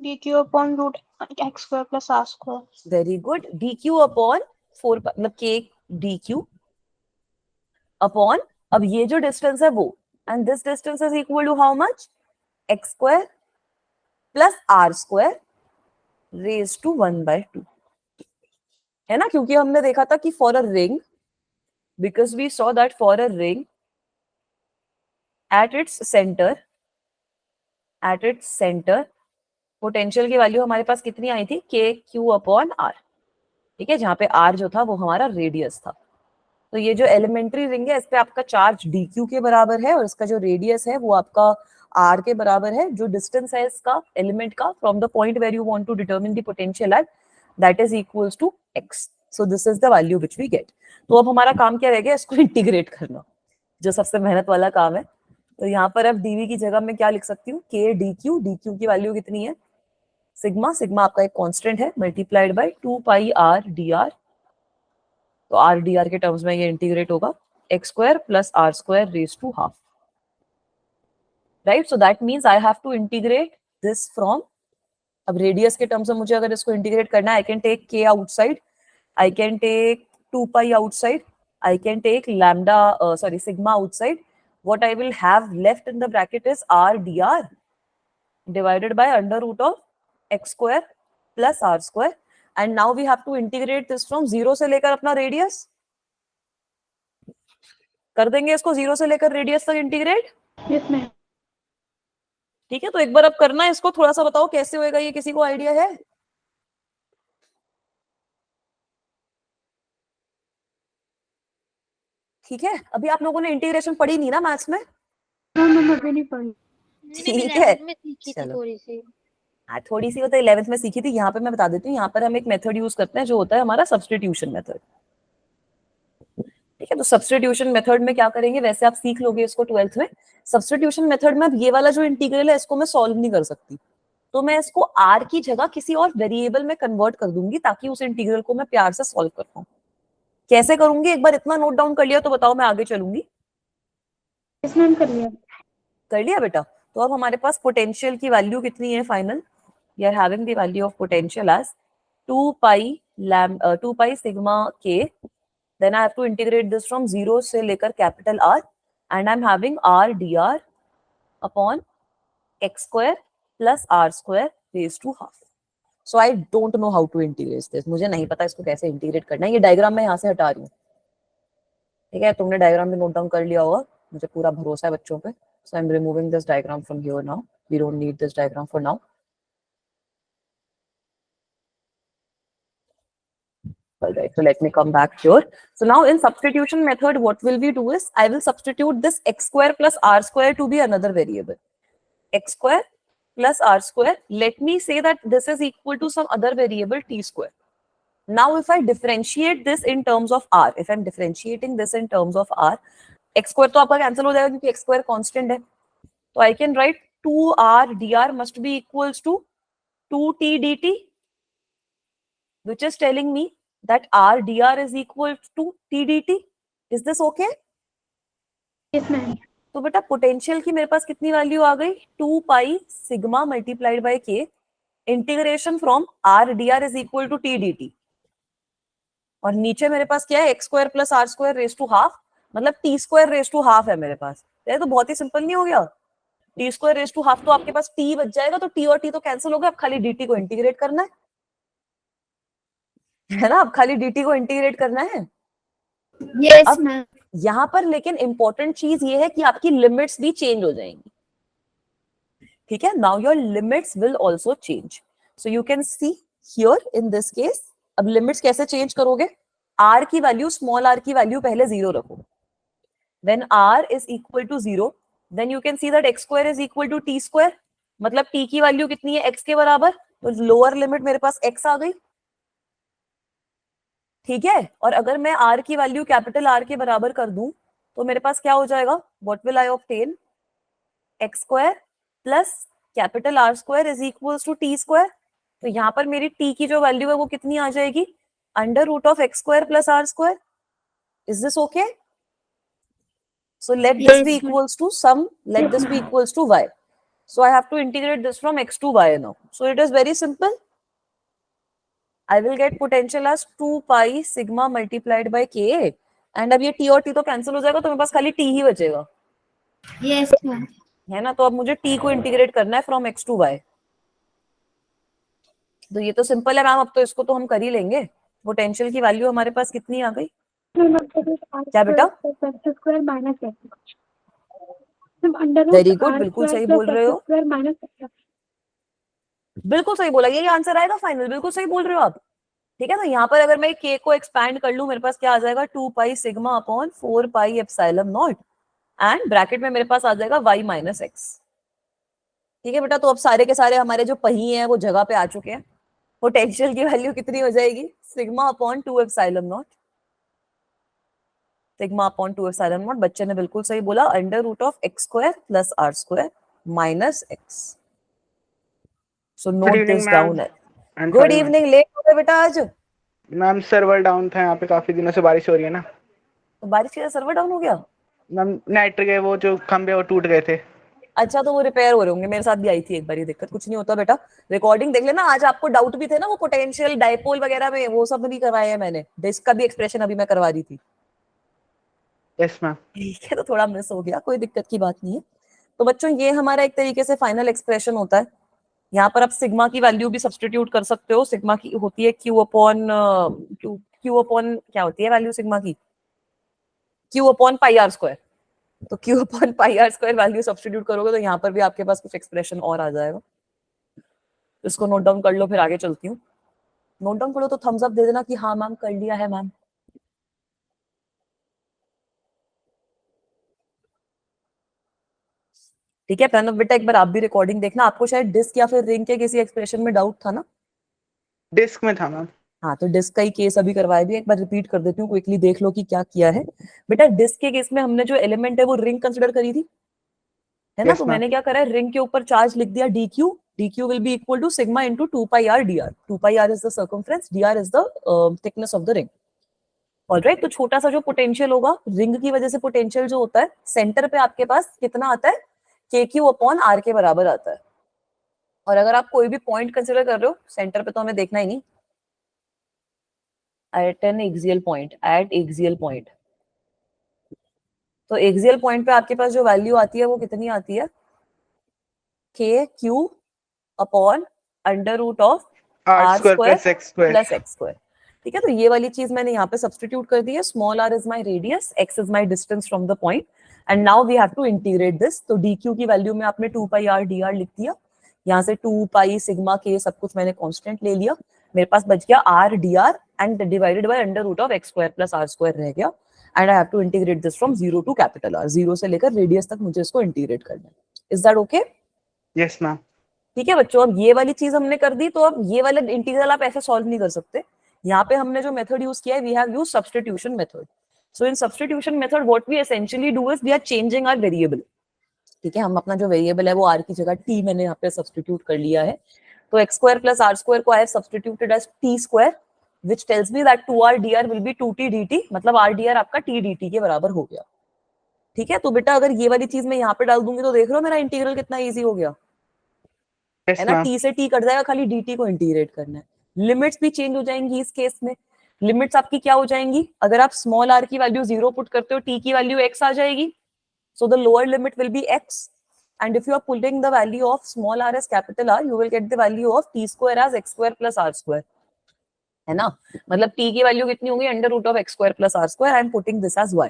dq/√x² + r²। Very good, dq/4 मतलब k dq अपॉन, अब ये जो डिस्टेंस है वो, and this distance is equal to how much, x² + r² raise to 1/2, है ना। क्योंकि हमने देखा था कि for a ring, because we saw that for a ring at its centre potential की वैल्यू हमारे पास कितनी आई थी, kq/r, ठीक है, जहां पे r जो था वो हमारा रेडियस था। तो ये जो एलिमेंट्री रिंग है इस पे आपका चार्ज dq के बराबर है और इसका जो रेडियस है वो आपका r के बराबर है। जो डिस्टेंस है इसका एलिमेंट का from the point where you want to determine the potential at, that is equals to x। So this is the value which we get. तो अब हमारा काम क्या रह गया, इसको इंटीग्रेट करना, जो सबसे मेहनत वाला काम है। तो यहाँ पर अब dv की जगह मैं क्या लिख सकती हूँ, k dq की वैल्यू कितनी है, सिग्मा आपका एक कांस्टेंट है, मल्टीप्लाइड बाय 2πr/dr। तो r/dr के टर्म्स में ये इंटीग्रेट होगा, x² + r² raise to half, right. So that means I have to integrate this from, अब रेडियस के टर्म्स में मुझे अगर इसको इंटीग्रेट करना है, I can take k outside, I can take 2π outside, I can take lambda sigma outside. what I will have left in the bracket is r/dr divided by √of x² + r²। and now we have to integrate this from 0 से लेकर अपना radius, कर देंगे इसको 0 से लेकर radius तक integrate. Yes ma'am. ठीक है, तो एक बार अब करना है इसको, थोड़ा सा बताओ कैसे होएगा ये, किसी को आइडिया है। ठीक है, अभी आप लोगों ने इंटीग्रेशन पढ़ी नहीं ना मैथ्स में, मैम अभी नहीं पढ़ी। ठीक है, में सीखी थी चलो। थोड़ी सी। हाँ थोड़ी सी, वो तो 11th में सीखी थी। यहाँ पे मैं बता देती हूँ, यहाँ पर हम एक मेथड यूज करते हैं जो होता है हमारा सब्स्टिट्यूशन मेथड। ठीक है, तो सब्स्टिट्यूशन मेथड में क्या करेंगे, वैसे आप सीख लोगे इसको 12th में। सब्स्टिट्यूशन मेथड में अब ये वाला जो इंटीग्रल है इसको मैं सॉल्व नहीं कर सकती, तो मैं इसको r की जगह किसी और वेरिएबल में कन्वर्ट कर दूंगी ताकि उस इंटीग्रल को मैं प्यार से सॉल्व कर पाऊं। कैसे करूंगी, एक बार इतना नोट डाउन कर लिया तो बताओ, मैं आगे चलूंगी। यस मैम कर लिया। कर लिया बेटा। तो अब हमारे पास पोटेंशियल की वैल्यू कितनी है final, we are having the value of potential as 2π sigma k, then I have to integrate this from 0 से लेकर capital R, and I'm having r/dr upon x² + r² raised to half. So I don't know how to integrate this. मुझे नहीं पता इसको कैसे integrate करना है। ये डायग्राम मैं यहाँ से हटा रही हूँ, ठीक है, तुमने डायग्राम भी नोट डाउन कर लिया होगा, मुझे पूरा भरोसा है बच्चों पे। So I'm removing this diagram from here now. We don't need this diagram for now. All right, so let me come back here. So now in substitution method, what will we do is, I will substitute this x² + r² to be another variable. x² + r², let me say that this is equal to some other variable t². Now if I differentiate this in terms of r, if I'm differentiating this in terms of r, x² तो आपका cancel हो जाएगा क्योंकि x² constant है, तो I can write 2r/dr must be equals to 2t dt, which is telling me that r/dr is equal to t dt. Is this okay? Yes ma'am. तो बेटा potential की मेरे पास कितनी वैल्यू आ गई, 2π sigma multiplied by k integration from r/dr is equal to t dt, और नीचे मेरे पास क्या है, x² + r² raise to half, मतलब t² रेज टू हाफ है मेरे पास। ये तो बहुत ही सिंपल नहीं हो गया, t² रेज टू हाफ, तो आपके पास t बच जाएगा, तो t और t तो कैंसिल हो गया, अब खाली dt को इंटीग्रेट करना है ना, अब खाली dt को इंटीग्रेट करना है। Yes, अब ma'am. यहाँ पर लेकिन इंपॉर्टेंट चीज ये है कि आपकी लिमिट्स भी चेंज हो जाएंगी, ठीक है। Now your limits will also change. So you can see here in this case, अब लिमिट्स कैसे चेंज करोगे, r की वैल्यू, स्मॉल r की वैल्यू पहले 0 रखो. When r is equal to 0, then you can see that x square is equal to t square. मतलब t की value कितनी है, x के बराबर, तो लोअर लिमिट मेरे पास x आ गई. ठीक है, और अगर मैं r की वैल्यू कैपिटल R के बराबर कर दूं तो मेरे पास क्या हो जाएगा, what will I obtain, x square plus capital R square is equals to t square. तो यहाँ पर मेरी t की जो वैल्यू है वो कितनी आ जाएगी, under root of x square plus R square. Is this okay? So let this be equals to sum, let this be equals to y. So I have to integrate this from x to y now. So it is very simple. I will get potential as 2 pi sigma multiplied by k. And अब ये t और t तो cancel हो जाएगा, तो मेरे पास खाली t ही बचेगा. Yes, ma'am. है ना, तो अब मुझे t को इंटीग्रेट करना है फ्रॉम x टू y. तो ये तो सिंपल है मैम, अब तो इसको तो हम कर ही लेंगे. पोटेंशियल की वैल्यू हमारे पास कितनी आ गई, क्या बेटा? वेरी गुड, बिल्कुल सही बोल रहे हो, बिल्कुल सही बोला, यही आंसर आएगा फाइनल, बिल्कुल सही बोल रहे हो आप. ठीक है, तो यहाँ पर अगर मैं k को एक्सपैंड कर लूं, मेरे पास क्या आ जाएगा, 2 pi sigma upon 4 pi epsilon not, and bracket में मेरे पास आ जाएगा y माइनस x. ठीक है बेटा, तो अब सारे के सारे हमारे जो पहिए हैं वो जगह पे आ चुके हैं. पोटेंशियल की वैल्यू कितनी हो जाएगी, sigma upon 2 epsilon naught, sigma upon 2 epsilon naught. बच्चे ने बिल्कुल सही बोला, under root of x square plus r square minus x. So note this down. Good evening. Late हो गए बेटा आज? मैम सर्वर डाउन था यहाँ पे, काफी दिनों से बारिश हो रही है ना. तो बारिश की वजह से सर्वर डाउन हो गया? मैम नेट के वो जो खंबे वो टूट गए थे. अच्छा, तो वो रिपेयर हो रहे होंगे, मेरे साथ भी आई थी एक बार ये दिक्कत. कुछ नहीं होता बेटा, रिकॉर्डिंग देख लेना. आज आपको डाउट भी थे ना वो पोटेंशियल डायपोल वगैरह में, वो सब भी करवाए हैं मैंने. डिस्क का भी एक्सप्रेशन अभी मैं करवा रही थी. Yes ma'am. ठीक है, तो थोड़ा मिस हो गया, कोई दिक्कत की बात नहीं है. तो बच्चों ये हमारा एक तरीके से फाइनल एक्सप्रेशन होता है. यहाँ पर आप सिग्मा की वैल्यू भी सब्स्टिट्यूट कर सकते हो. सिग्मा की होती है क्यू अपॉन क्या होती है वैल्यू सिग्मा की, q upon pi are square. तो q upon pi are square value substitute करोगे तो यहाँ पर भी आपके पास कुछ एक्सप्रेशन और आ जाएगा. इसको नोट डाउन कर लो, फिर आगे चलती हूँ. नोट डाउन करो तो थम्स अप दे देना कि हाँ मैम कर लिया है मैम. ठीक है प्रणव बेटा, एक बार आप भी रिकॉर्डिंग देखना. आपको शायद डिस्क या फिर रिंग के किसी एक्सप्रेशन में डाउट था ना? डिस्क में था मैम. हाँ, तो डिस्क का ही केस अभी करवाया भी, एक बार रिपीट कर देती हूँ, क्विकली देख लो कि क्या किया है. बेटा डिस्क के केस में हमने जो एलिमेंट है वो रिंग कंसिडर करी थी, है ना? Yes, तो ma'am. मैंने क्या करा है, रिंग के ऊपर चार्ज लिख दिया dq. dq will be equal to sigma into 2 pi r dr. 2 pi r is the circumference, dr is the thickness of the ring. Alright, तो छोटा सा जो पोटेंशियल होगा रिंग की वजह से, पोटेंशियल जो होता है सेंटर पे आपके पास कितना आता है, kq अपॉन r के बराबर आता है. और अगर आप कोई भी पॉइंट कंसिडर कर रहे हो, सेंटर पे तो हमें देखना ही नहीं, at an axial point, at axial point. तो एक्सियल पॉइंट पे आपके पास जो वैल्यू आती है वो कितनी आती है, K Q upon under root of are square plus x square. ठीक है, तो ये वाली चीज मैंने यहाँ पे सब्स्टिट्यूट कर दी है. Small R is my radius, X is my distance from the point, and now we have to integrate this. तो डी क्यू की वैल्यू में आपने 2 पाई आर डी आर लिख दिया. यहाँ से 2 पाई सिग्मा के सब कुछ मैंने कांस्टेंट ले लिया. मेरे पास बच गया R D R and divided by under root of x square plus are square रह गया. And I have to integrate this from 0 to capital R. 0 से लेकर रेडियस तक मुझे इसको इंटीग्रेट करना है. Is that okay? Yes ma'am. ठीक है बच्चों, अब ये वाली चीज हमने कर दी, तो अब ये वाला इंटीग्रल आप ऐसे सॉल्व नहीं कर सकते. यहाँ पे हमने जो मेथड यूज किया है, we have used substitution method. So in substitution method what we essentially do is we are changing our variable. ठीक है, हम अपना जो वेरिएबल है वो r की जगह t मैंने यहाँ पे सब्स्टिट्यूट कर लिया है. तो x square plus r square को I have substituted as t square, which tells me that 2r dr will be 2t dt. मतलब r dr आपका t dt के बराबर हो गया. ठीक है, तो बेटा अगर ये वाली चीज मैं यहाँ पे डाल दूंगी तो देख रहे हो मेरा इंटीग्रल कितना इजी हो गया, है ना? t से t कट जाएगा, खाली dt को इंटीग्रेट करना है. लिमिट्स भी चेंज हो जाएंगी इस केस में. लिमिट्स आपकी क्या हो जाएंगी, अगर आप स्मॉल r की वैल्यू 0 पुट करते हो, t की वैल्यू x आ जाएगी. So the lower limit will be x, and if you are putting the value of small r as capital R, you will get the value of t square as x square plus r square, है ना? मतलब t की value कितनी होगी, under root of x square plus r square. I am putting this as y.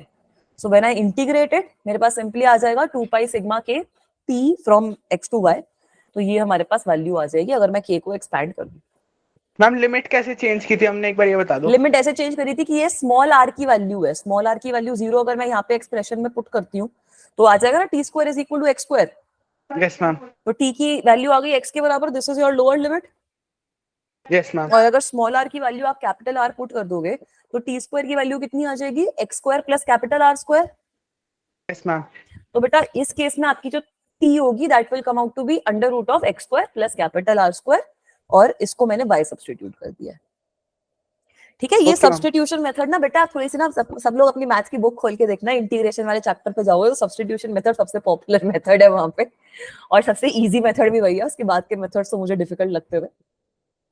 So when I integrate it, मेरे पास simply आ जाएगा 2 pi sigma के t from x to y. तो ये हमारे पास वैल्यू आ जाएगी अगर मैं k को एक्सपैंड कर दूं। मैम लिमिट कैसे चेंज की थी हमने, एक बार ये बता दो। लिमिट ऐसे चेंज करी थी कि ये स्मॉल r की वैल्यू है, स्मॉल r की वैल्यू 0 अगर मैं यहाँ पे एक्सप्रेशन में पुट करती हूँ तो आ जाएगा ना t square is equal to x square. Yes ma'am. तो t की वैल्यू आ गई x के बराबर, this is your lower limit. Yes ma'am. और अगर स्मॉल r की वैल्यू आप कैपिटल R पुट कर दोगे तो t स्क्वायर की वैल्यू कितनी आ जाएगी, x square plus capital R square. Yes ma'am. तो बेटा इस केस में आपकी जो t होगी that will come out to be under root of x square plus capital R square, और इसको मैंने y सब्स्टिट्यूट कर दिया है। ठीक है, ये Okay, ma'am. सब्स्टिट्यूशन मेथड ना बेटा थोड़ी सी ना सब लोग अपनी मैथ्स की बुक खोल के देखना, इंटीग्रेशन वाले चैप्टर पे जाओगे तो सब्स्टिट्यूशन मेथड सबसे पॉपुलर मेथड है वहां पे, और सबसे इजी मेथड भी वही है, उसके बाद के मेथड्स तो मुझे डिफिकल्ट लगते हुए।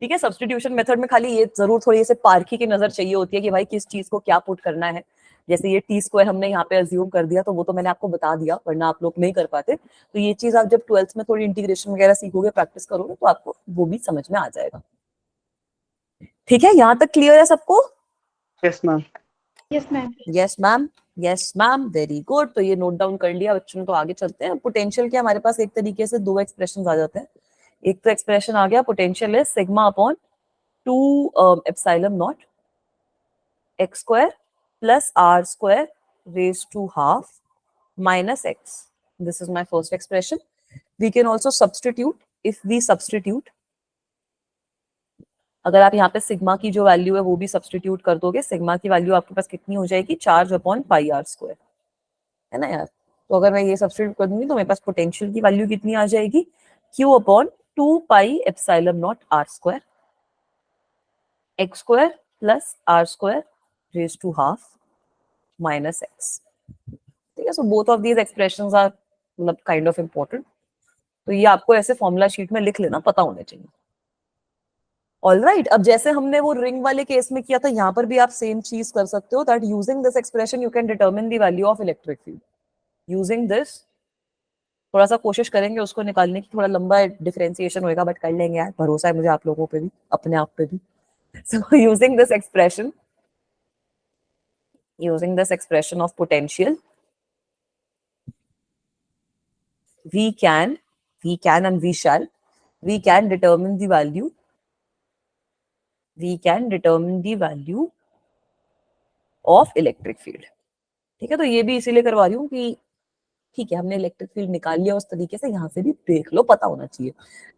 ठीक है, सब्स्टिट्यूशन मेथड में खाली ये जरूर थोड़ी से पारखी की नजर चाहिए होती है कि भाई किस चीज को क्या पुट करना है। जैसे ये टी स्क्वायर हमने यहाँ पे अज्यूम कर दिया तो वो तो मैंने आपको बता दिया, वरना आप लोग नहीं कर पाते। तो ये चीज आप जब 12th में थोड़ी इंटीग्रेशन वगैरह सीखोगे, प्रैक्टिस करोगे तो आपको वो भी समझ में आ जाएगा। ठीक है, यहाँ तक क्लियर है सबको? Yes ma'am. Yes, ma'am. Yes ma'am, yes ma'am, very good. तो ये नोट डाउन कर लिया बच्चों ने, तो आगे चलते हैं। पोटेंशियल के हमारे पास एक तरीके से दो एक्सप्रेशन आ जाते हैं। एक तो एक्सप्रेशन आ गया, पोटेंशियल है sigma upon 2 epsilon naught X square plus are square raise to half minus X. This is my first expression. We can also substitute, if we substitute, अगर आप यहाँ पे सिग्मा की जो वैल्यू है वो भी सब्स्टिट्यूट कर दोगे, सिग्मा की वैल्यू आपके पास कितनी हो जाएगी, charge upon pi are square, है ना यार। तो अगर मैं ये सब्स्टिट्यूट कर दूंगी तो मेरे पास पोटेंशियल की वैल्यू कितनी आ जाएगी, Q upon 2 pi epsilon naught R square X square plus are square raise to half minus X. ठीक है, so both of these expressions are मतलब काइंड ऑफ इम्पोर्टेंट। तो ये आपको ऐसे फॉर्मूला शीट में लिख लेना, पता होना चाहिए। ऑलराइट, अब जैसे हमने वो रिंग वाले केस में किया था, यहाँ पर भी आप सेम चीज कर सकते हो, that using this expression you can determine the value of electric field using this. थोड़ा सा कोशिश करेंगे उसको निकालने की, थोड़ा लंबा डिफरेंशिएशन होएगा बट कर लेंगे यार, भरोसा है मुझे आप लोगों पे भी, अपने आप पे भी। So using this expression of potential we can and we shall, we can determine the value of electric field। ठीक है, तो ये भी इसीलिए करवा रही हूँ कि ठीक है हमने इलेक्ट्रिक फील्ड निकाल लिया उस तरीके से, यहाँ से भी देख लो, पता होना चाहिए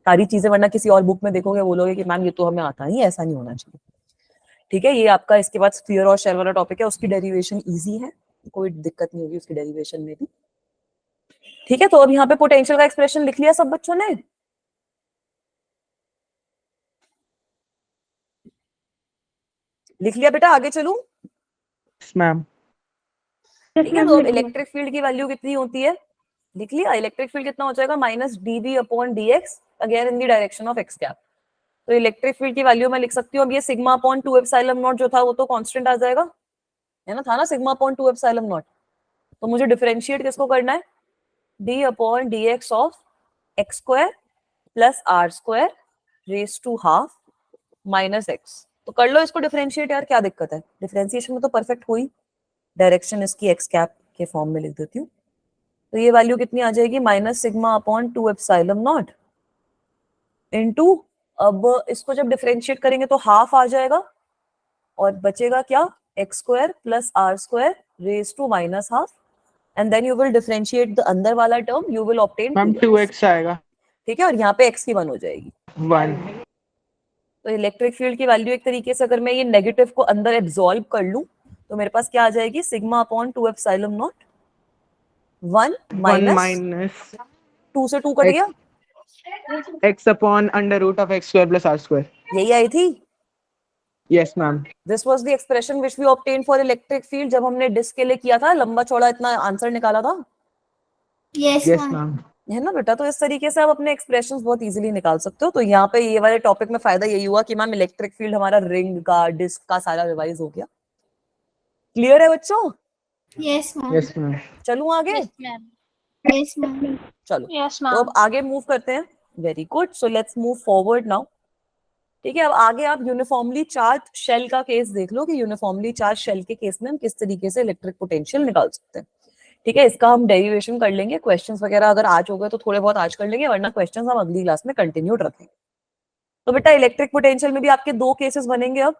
सारी चीजें, वरना किसी और बुक में देखोगे बोलोगे कि मैम ये तो हमें आता नहीं, ऐसा नहीं होना चाहिए। ठीक है, ये आपका इसके बाद स्फीयर और शेल वाला टॉपिक है, उसकी डेरिवेशन इजी है, कोई दिक्कत नहीं होगी उसकी डेरिवेशन में भी। ठीक है, तो अब यहाँ पे पोटेंशियल का एक्सप्रेशन लिख लिया सब बच्चों ने? लिख लिया बेटा, आगे चलूं? Yes ma'am. ठीक है, तो अब इलेक्ट्रिक फील्ड की वैल्यू कितनी होती है, लिख लिया। इलेक्ट्रिक फील्ड कितना हो जाएगा, minus dv upon dx again in the direction of x cap. तो इलेक्ट्रिक फील्ड की वैल्यू मैं लिख सकती हूँ, अब ये सिग्मा अपॉन 2 एप्सिलॉन नॉट जो था वो तो कांस्टेंट आ जाएगा, है ना, था ना सिग्मा अपॉन 2 एप्सिलॉन नॉट। तो मुझे डिफरेंशिएट किसको करना है, d upon dx of x square plus are square raise to half minus X. तो कर लो इसको डिफरेंशिएट यार, क्या दिक्कत है, डिफरेंशिएशन में तो परफेक्ट हुई। डायरेक्शन इसकी एक्स कैप के फॉर्म में लिख देती हूँ। तो ये वैल्यू कितनी आ जाएगी, minus sigma upon 2 epsilon not into, अब इसको जब डिफरेंशिएट करेंगे तो हाफ आ जाएगा और बचेगा क्या, X square plus are square raise to minus half, and then you will differentiate the अंदर वाला term, you will obtain ma'am 2x आएगा। ठीक है, और यहाँ पे x की 1 हो जाएगी। 1। तो इलेक्ट्रिक फील्ड की वैल्यू एक तरीके से अगर मैं ये नेगेटिव को अंदर एब्सॉर्ब कर लूं तो मेरे पास क्या आ जाएगी, sigma upon 2 epsilon naught 1 minus 2 से 2 कट गया, x upon under root of x square plus r square. यही आई थी। Yes ma'am. This was the expression which we obtain for electric field, जब हमने डिस्क के लिए किया था, लंबा चौड़ा इतना आंसर निकाला था, Yes, यस ma'am. मैम। है ना बेटा। तो इस तरीके से आप अपने एक्सप्रेशंस बहुत इजीली निकाल सकते हो। तो यहाँ पे ये वाले टॉपिक में फायदा यही हुआ कि मैम इलेक्ट्रिक फील्ड हमारा रिंग का, डिस्क का सारा रिवाइज हो गया। क्लियर है बच्चों? Yes, ma'am. Yes ma'am. चलूं आगे? Yes, ma'am. Yes, ma'am. चलो, Yes, तो ma'am. अब आगे मूव करते हैं। Very good, so let's move forward now. ठीक है, अब आगे आप यूनिफॉर्मली चार्ज शेल का केस देख लो कि यूनिफॉर्मली चार्ज शेल के केस में हम किस तरीके से इलेक्ट्रिक पोटेंशियल निकाल सकते हैं। ठीक है, इसका हम डेरिवेशन कर लेंगे, क्वेश्चंस वगैरह अगर आज हो गए तो थोड़े बहुत आज कर लेंगे, वरना क्वेश्चंस हम अगली क्लास में कंटिन्यूड रखेंगे। तो बेटा इलेक्ट्रिक पोटेंशियल में भी आपके दो केसेस बनेंगे अब,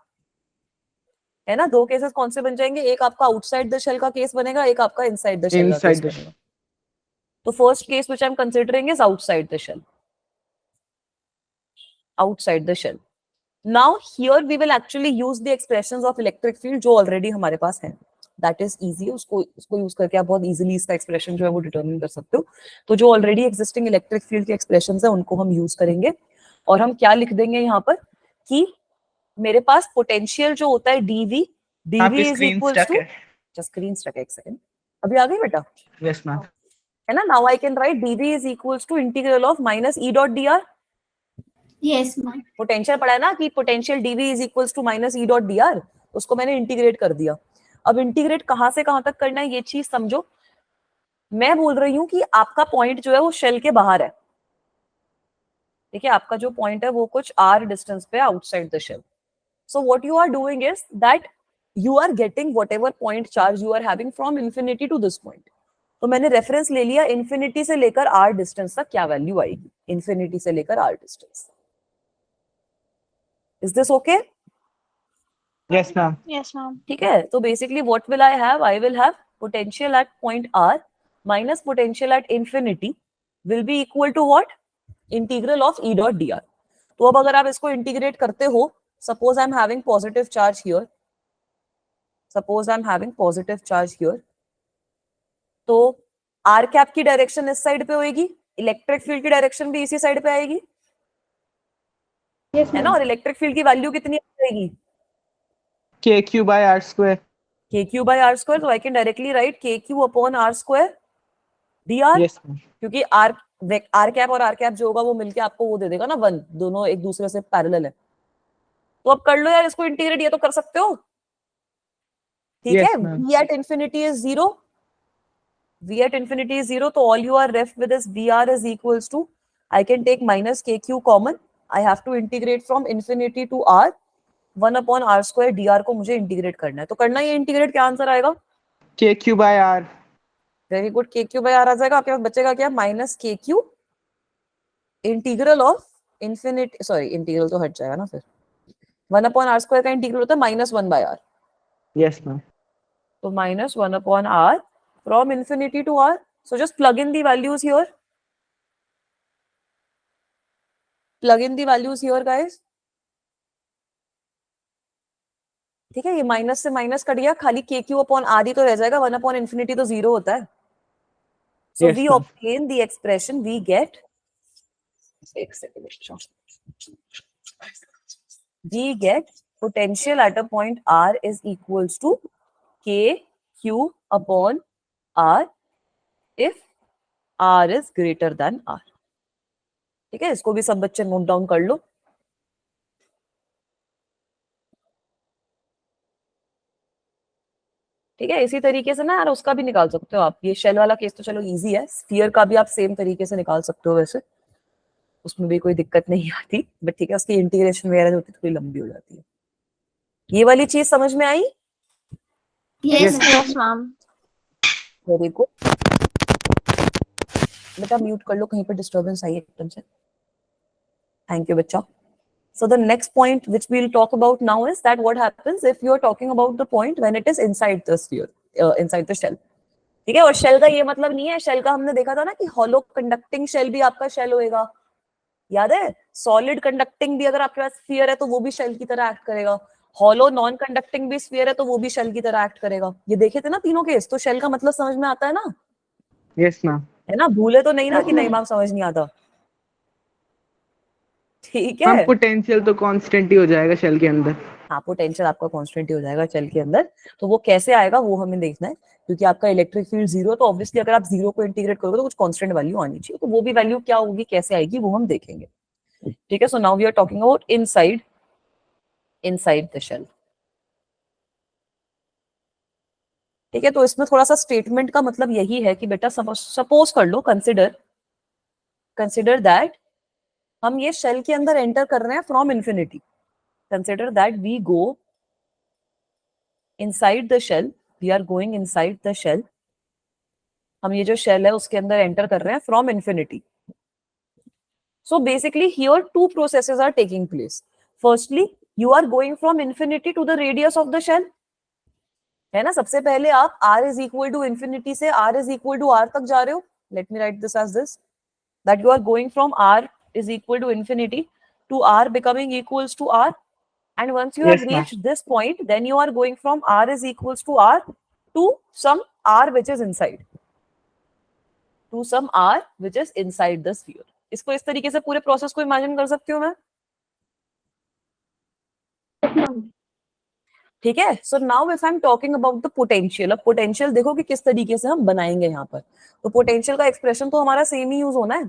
है ना। दो केसेस कौन से बन जाएंगे, एक आपका आउटसाइड द शेल का केस बनेगा, एक आपका इनसाइड द शेल का केस Inside the बनेगा। तो first case which I am considering is outside the shell, outside the shell. Now here we will actually use the expressions of electric field जो already हमारे पास है, that is easy. उसको use करके आप बहुत इजीली इसका एक्सप्रेशन जो है वो डिटरमिन कर सकते हो। तो जो ऑलरेडी एग्जिस्टिंग इलेक्ट्रिक फील्ड के एक्सप्रेशंस है उनको हम यूज करेंगे, और हम क्या लिख देंगे यहाँ पर कि मेरे पास पोटेंशियल जो होता है DV, DV is screen equals stuck to, है। जस्ट स्क्रीन स्टक एक सेकंड, अभी आ गई बेटा, यस मैम। है ना। Now I can write DV is equals to integral of minus E dot D R. Yes, ma'am. Potential पढ़ा है ना कि potential DV is equals to minus E dot D R, उसको मैंने इंटीग्रेट कर दिया। अब इंटीग्रेट कहां से कहां तक करना है ये चीज समझो। मैं बोल रही हूं कि आपका पॉइंट जो है वो शेल के बाहर है, देखिए आपका जो पॉइंट है वो कुछ आर डिस्टेंस पे outside the shell. So what you are doing is that you are getting whatever point charge you are having from infinity to this point. तो मैंने रेफरेंस ले लिया इंफिनिटी से लेकर आर डिस्टेंस तक क्या वैल्यू आएगी, इंफिनिटी से लेकर R distance. Is this okay? Yes ma'am. Yes, ma'am. ठीक है, तो basically what will I will have potential at point R minus potential at infinity will be equal to what, integral of E dot D R. तो अब अगर आप इसको integrate करते हो, suppose I am having positive charge here, suppose I am having positive charge here, तो R cap की direction इस साइड पे होगी, इलेक्ट्रिक फील्ड की डायरेक्शन भी इसी साइड पे आएगी, Yes, है ना। ma'am. और इलेक्ट्रिक फील्ड की वैल्यू कितनी आ जाएगी, KQ by R square। KQ by R square। तो I can directly right KQ upon R square dr, yes ma'am. क्योंकि आर कैप और आर कैप जो होगा वो मिलके आपको वो दे देगा ना 1, दोनों एक दूसरे से पैरेलल है। तो अब कर लो यार इसको इंटीग्रेट, ये तो कर सकते हो, ठीक Yes, है। ma'am. v at infinity is 0, v at infinity is 0, तो all you are left with is vr is equals to, I can take minus kq common, I have to integrate from infinity to r, 1 upon r square dr को मुझे integrate करना है। तो करना ये integrate, क्या answer आएगा, KQ by R। Very good, KQ by r आ जाएगा। आपके पास बचेगा क्या, minus KQ integral of infinity, sorry integral तो हट जाएगा ना फिर, 1 अपॉन r स्क्वायर का इंटीग्रल होता है minus 1 by r, yes ma'am. तो minus 1 upon r from infinity to r. So just plug in the values here. Plug in the values here, guys. ठीक है, ये माइनस से माइनस कट गया, खाली KQ upon r ही तो रह जाएगा, 1 upon infinity तो 0 होता है। So Yes, we ma'am. obtain the expression, we get, एक second, we get potential at a point r is equals to KQ upon r if r is greater than r. ठीक है, इसको भी सब बच्चे नोट डाउन कर लो। ठीक है, इसी तरीके से ना यार उसका भी निकाल सकते हो आप, ये शेल वाला केस तो चलो इजी है, स्फीयर का भी आप सेम तरीके से निकाल सकते हो, वैसे उसमें भी कोई दिक्कत नहीं आती, बट ठीक है उसकी इंटीग्रेशन वगैरह होती थोड़ी लंबी हो जाती है। ये वाली चीज समझ में आई, Yes, Yes, ma'am. Very good. बेटा म्यूट कर लो, कहीं पर डिस्टर्बेंस आई एकदम से, थैंक यू बच्चा। So the next point which we'll talk about now is that what happens if you're talking about the point when it is inside the sphere, inside the shell. ठीक है, और shell का ये मतलब नहीं है, shell का हमने देखा था ना कि हॉलो कंडक्टिंग शेल भी आपका शेल होएगा, याद है। सॉलिड कंडक्टिंग भी अगर आपके पास स्फीयर है तो वो भी शेल की तरह एक्ट करेगा, हॉलो नॉन कंडक्टिंग भी स्फीयर है तो वो भी शेल की तरह एक्ट करेगा। ये देखे थे ना तीनों केस, तो शेल का मतलब समझ में आता है ना, यस मैम। है ना, भूले तो नहीं ना कि नहीं मैम समझ नहीं आता, ठीक मैम है। पोटेंशियल तो कांस्टेंट ही हो जाएगा शेल के अंदर। हाँ, पोटेंशियल आपका कांस्टेंट ही हो जाएगा शेल के अंदर, तो वो कैसे आएगा वो हमें देखना है, क्योंकि आपका इलेक्ट्रिक फील्ड 0, तो ऑब्वियसली अगर आप 0 को इंटीग्रेट करोगे तो कुछ कांस्टेंट वैल्यू आनी चाहिए, तो वो भी वैल्यू क्या होगी, कैसे आएगी, वो हम देखेंगे। ठीक है, so now we are talking about inside the shell. ठीक है, तो इसमें थोड़ा सा स्टेटमेंट का मतलब यही है कि बेटा सपोज कर लो, कंसिडर दैट हम ये शेल के अंदर एंटर कर रहे हैं from infinity, consider that we go inside the shell, we are going inside the shell हम ये जो शेल है उसके अंदर एंटर कर रहे हैं from infinity. So basically here two processes are taking place. Firstly, you are going from infinity to the radius of the shell. है ना, सबसे पहले आप r is equal to infinity से r is equal to r तक जा रहे हो. Let me write this as this, that you are going from r is equal to infinity to r becoming equals to r, and once you have Yes, ma'am. reached this point, then you are going from r is equals to r to some r which is inside, to some r which is inside the sphere. इसको इस तरीके से पूरे process को imagine कर सकती हूँ मैं. ठीक है. So now if I am talking about the potential, अब पोटेंशियल देखो कि किस तरीके से हम बनाएंगे यहाँ पर. तो पोटेंशियल का एक्सप्रेशन तो हमारा सेम ही यूज होना है,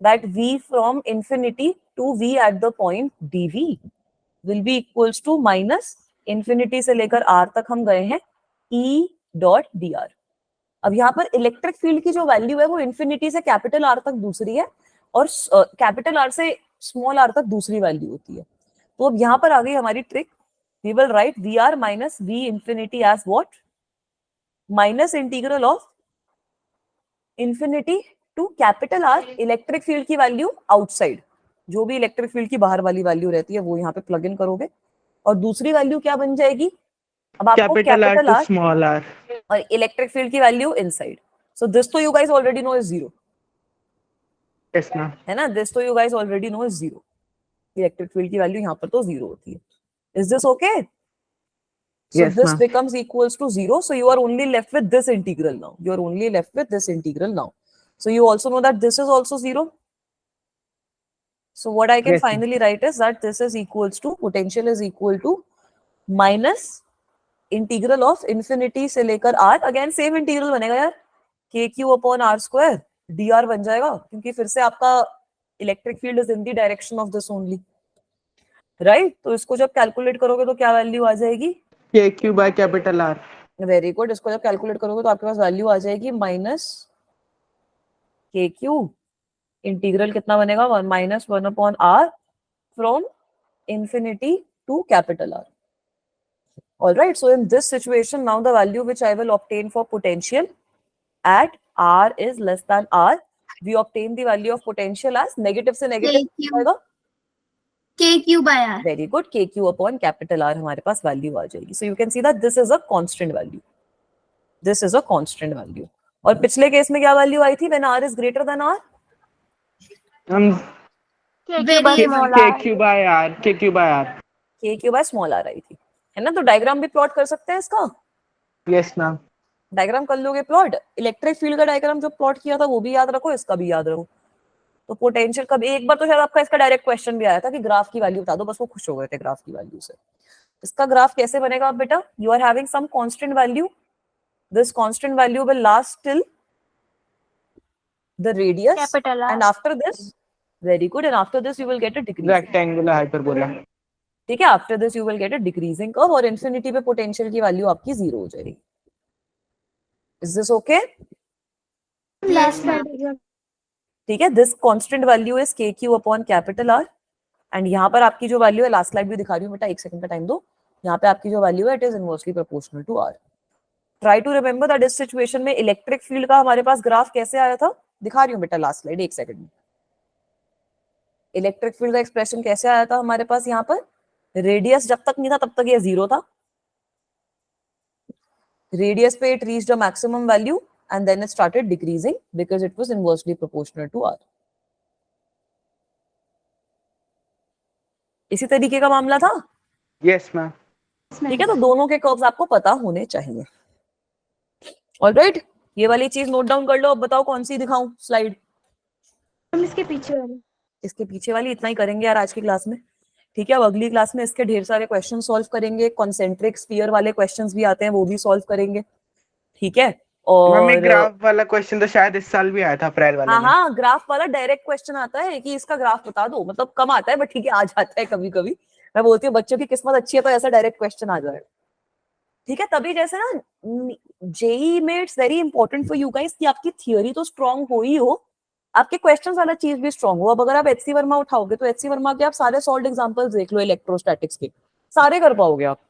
that v from infinity to v at the point dv will be equals to minus infinity से लेकर r तक हम गए हैं e डॉट dr. अब यहाँ पर इलेक्ट्रिक फील्ड की जो वैल्यू है वो इंफिनिटी से कैपिटल R तक दूसरी है और कैपिटल R से स्मॉल r तक दूसरी वैल्यू होती है. तो अब यहाँ पर आ गई हमारी trick. We will write VR minus V infinity as what? Minus integral of infinity to capital R electric field की वैल्यू आउटसाइड. जो भी इलेक्ट्रिक फील्ड की बाहर वाली वैल्यू रहती है वो यहाँ पे प्लग इन करोगे और दूसरी वैल्यू क्या बन जाएगी? अब आपको capital R capital to R small r. और इलेक्ट्रिक फील्ड की वैल्यू इनसाइड. सो दिस तो you guys already know is zero. Yes, ma'am. है ना, दिस तो you guys already know is zero. Electric field की वैल्यू यहाँ पर तो जीरो होती है. Is this okay? So Yes, this ma'am. becomes equals to 0. So you are only left with this integral now. You are only left with this integral now. So you also know that this is also 0. So what I can Yes, ma'am. finally write is that this is equals to, potential is equal to minus integral of infinity से लेकर r. Again same integral बनेगा यार. kq upon r square dr बन जाएगा क्योंकि फिर से आपका electric field is in the direction of this only. Right. तो इसको जब कैलकुलेट करोगे तो क्या वैल्यू आ जाएगी? kq by capital R. Very good. इसको जब कैलकुलेट करोगे तो आपके पास वैल्यू आ जाएगी माइनस kq. इंटीग्रल कितना बनेगा? Minus 1 upon r from infinity to capital R. Alright, so in this situation now the value which I will obtain for potential at r is less than r, we obtain the value of potential as negative से negative आएगा. KQ by R. Very good. kq upon capital R हमारे पास value आ जाएगी. So you can see that this is a constant value. This is a constant value. और पिछले case में क्या value आई थी? When r is greater than r? KQ by Very small r. kq by r. kq by r. kq by small r आई थी. है ना. तो diagram भी प्लॉट कर सकते हैं इसका. Yes, ma'am. डायग्राम कर लोगे प्लॉट. इलेक्ट्रिक फील्ड का डायग्राम जो प्लॉट किया था वो भी याद रखो, इसका भी याद रखो. तो पोटेंशियल कब, एक बार तो शायद आपका इसका डायरेक्ट क्वेश्चन भी आया था कि ग्राफ की वैल्यू बता दो, बस वो खुश हो गए थे ग्राफ की वैल्यू से. इसका ग्राफ कैसे बनेगा बेटा? You are having some constant value. This constant value will last till the radius Capital R. And after this, very good, and after this you will get a decreasing. Rectangular hyperbola. ठीक है. After this you will get a decreasing curve और infinity पे potential की value आपकी 0 हो जाएगी. Is this okay? Yes, ma'am. ठीक है. This constant value is kq upon capital R and यहाँ पर आपकी जो वैल्यू है, लास्ट स्लाइड भी दिखा रही हूँ बेटा, एक सेकंड का टाइम दो. यहाँ पे आपकी जो वैल्यू है it is inversely proportional to R. Try to remember that इस सिचुएशन में इलेक्ट्रिक फील्ड का हमारे पास ग्राफ कैसे आया था. दिखा रही हूँ बेटा लास्ट स्लाइड, एक सेकंड में. इलेक्ट्रिक फील्ड का एक्सप्रेशन कैसे आया था हमारे पास? यहाँ पर रेडियस जब तक नहीं था तब तक ये 0 था. रेडियस पे it reached a maximum value and then it started decreasing because it was inversely proportional to R. इसी तरीके का मामला था. Yes, ma'am. ठीक है. तो दोनों के कर्व्स आपको पता होने चाहिए. ऑलराइट. ये वाली चीज नोट डाउन कर लो. अब बताओ कौन सी दिखाऊं स्लाइड? हम इसके पीछे वाले. इसके पीछे वाली. इतना ही करेंगे यार आज की क्लास में. ठीक है. अब अगली क्लास में इसके ढेर सारे क्वेश्चन सॉल्व करेंगे. कॉन्सेंट्रिक स्फीयर वाले क्वेश्चंस भी आते हैं, वो भी सॉल्व करेंगे. ठीक है. मम्मी और ग्राफ वाला क्वेश्चन तो शायद इस साल भी आया था, अप्रैल वाले में. हाँ, ग्राफ वाला डायरेक्ट क्वेश्चन आता है कि इसका ग्राफ बता दो. मतलब कम आता है बट ठीक है, आ जाता है कभी कभी. मैं बोलती हूँ बच्चों की किस्मत अच्छी है तो ऐसा डायरेक्ट क्वेश्चन आ जाए. ठीक है. तभी जैसे ना जेई में it's very important for you guys कि आपकी थियोरी तो स्ट्रांग हो ही हो, आपके क्वेश्चंस वाला चीज भी स्ट्रांग हो. अब अगर आप एचसी वर्मा उठाओगे तो एचसी वर्मा के आप सारे सॉल्व एग्जांपल्स देख लो इलेक्ट्रोस्टैटिक्स के, सारे कर पाओगे आप.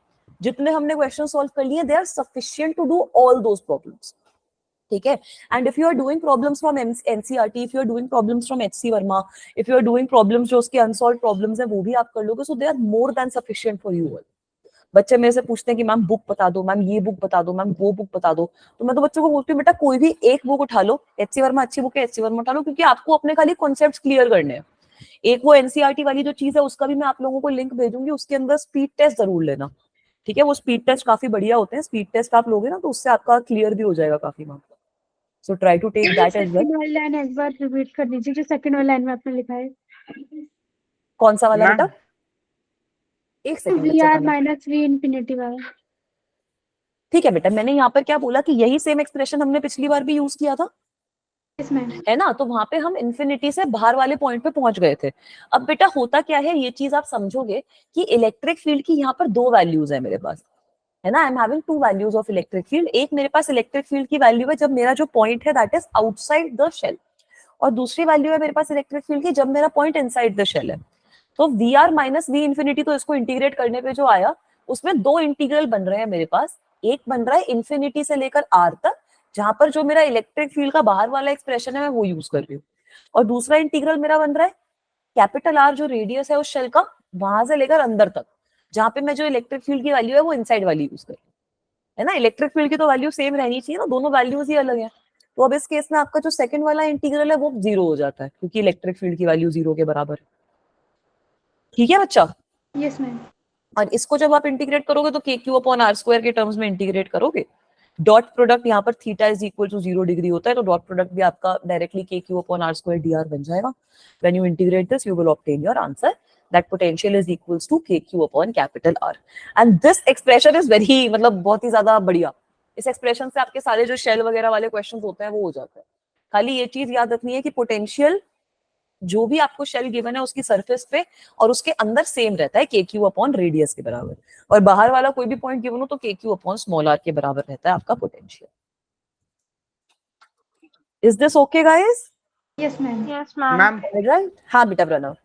जितने हमने क्वेश्चन सॉल्व कर लिए they are sufficient to do all those problems. ठीक है. And if you are doing problems from NCERT, if you are doing problems from HC Verma, if you are doing problems जो उसके अनसॉल्व प्रॉब्लम्स है वो भी आप कर लोगे, so they are more than sufficient for you all. बच्चे मेरे से पूछते हैं कि मैम बुक बता दो, मैम ये बुक बता दो, मैम वो बुक बता दो, तो मैं तो बच्चों को बोलती हूँ बेटा कोई भी एक बुक उठा लो, एचसी वर्मा अच्छी बुक है, एचसी वर्मा उठा लो, क्योंकि आपको अपने खाली कॉन्सेप्ट्स क्लियर करने हैं. एक वो एनसीईआरटी वाली जो चीज है उसका भी मैं आप लोगों को लिंक भेजूंगी, उसके अंदर स्पीड टेस्ट जरूर लेना. ठीक है, वो स्पीड टेस्ट काफी बढ़िया होते हैं, स्पीड टेस्ट आप लोगे ना तो उससे आपका क्लियर भी हो जाएगा काफी marks. So try to take that as well. Second वाली लाइन एक बार रिपीट कर दीजिए, जो सेकंड वाली लाइन में आपने लिखा है. कौन सा वाला मैम बेटा? एक सेकंड वी बच्चा आर करना. माइनस वी इन्फिनिटी वाला. ठीक है बेटा, मैंने यहाँ पर क्या बोला कि यही सेम एक्सप्रेशन हमने पिछली बार भी यूज किया था, यस मैम. है ना. तो वहां पे हम इन्फिनिटी से बाहर वाले पॉइंट पे पहुंच गए थे. अब बेटा होता क्या है, ये चीज आप समझोगे कि इलेक्ट्रिक फील्ड की यहाँ पर दो वैल्यूज है मेरे पास, है ना. I am having two values of electric field. एक मेरे पास इलेक्ट्रिक फील्ड की वैल्यू है जब मेरा जो पॉइंट है that is outside the shell, और दूसरी वैल्यू है मेरे पास इलेक्ट्रिक फील्ड की जब मेरा पॉइंट इनसाइड द शेल है. तो V R minus V infinity, तो इसको इंटीग्रेट करने पे जो आया उसमें दो इंटीग्रल बन रहे हैं मेरे पास. एक बन रहा है इन्फिनिटी से लेकर आर तक, जहां पर जो मेरा इलेक्ट्रिक फील्ड का बाहर वाला एक्सप्रेशन है मैं वो यूज कर रही हूँ, और दूसरा इंटीग्रल मेरा बन रहा है कैपिटल आर जो रेडियस है उस शेल का, वहां से लेकर अंदर तक, जहां पे मैं जो इलेक्ट्रिक फील्ड की वैल्यू है वो इनसाइड वाली यूज कर रही हूँ, है ना. इलेक्ट्रिक फील्ड की तो वैल्यू सेम रहनी चाहिए ना, दोनों वैल्यूज ही अलग है. तो अब इस केस में आपका जो सेकंड वाला इंटीग्रल है वो जीरो हो जाता है, क्योंकि इलेक्ट्रिक फील्ड की वैल्यू जीरो के बराबर है. ठीक है बच्चा. Yes ma'am. और इसको जब आप इंटीग्रेट करोगे तो K Q upon are square के टर्म्स में इंटीग्रेट करोगे. डॉट प्रोडक्ट यहाँ पर theta is equal to 0 degree होता है, तो डॉट प्रोडक्ट भी आपका directly K Q upon are square D R बन जाएगा. When you integrate this you will obtain your answer that potential is equals to k Q upon capital r. And this expression is very, मतलब बहुत ही ज्यादा बढ़िया. इस expression से आपके सारे जो शेल वगैरह वाले क्वेश्चन होते हैं वो हो जाते हैं. खाली ये चीज याद रखनी है कि पोटेंशियल जो भी आपको शेल गिवन है उसकी सरफेस पे और उसके अंदर सेम रहता है के क्यू अपॉन रेडियस के बराबर, और बाहर वाला कोई भी पॉइंट गिवन हो तो K Q upon small are के बराबर रहता है आपका potential. Is this okay guys? Yes ma'am. Yes ma'am. Ma'am right. हाँ बेटा प्रणव.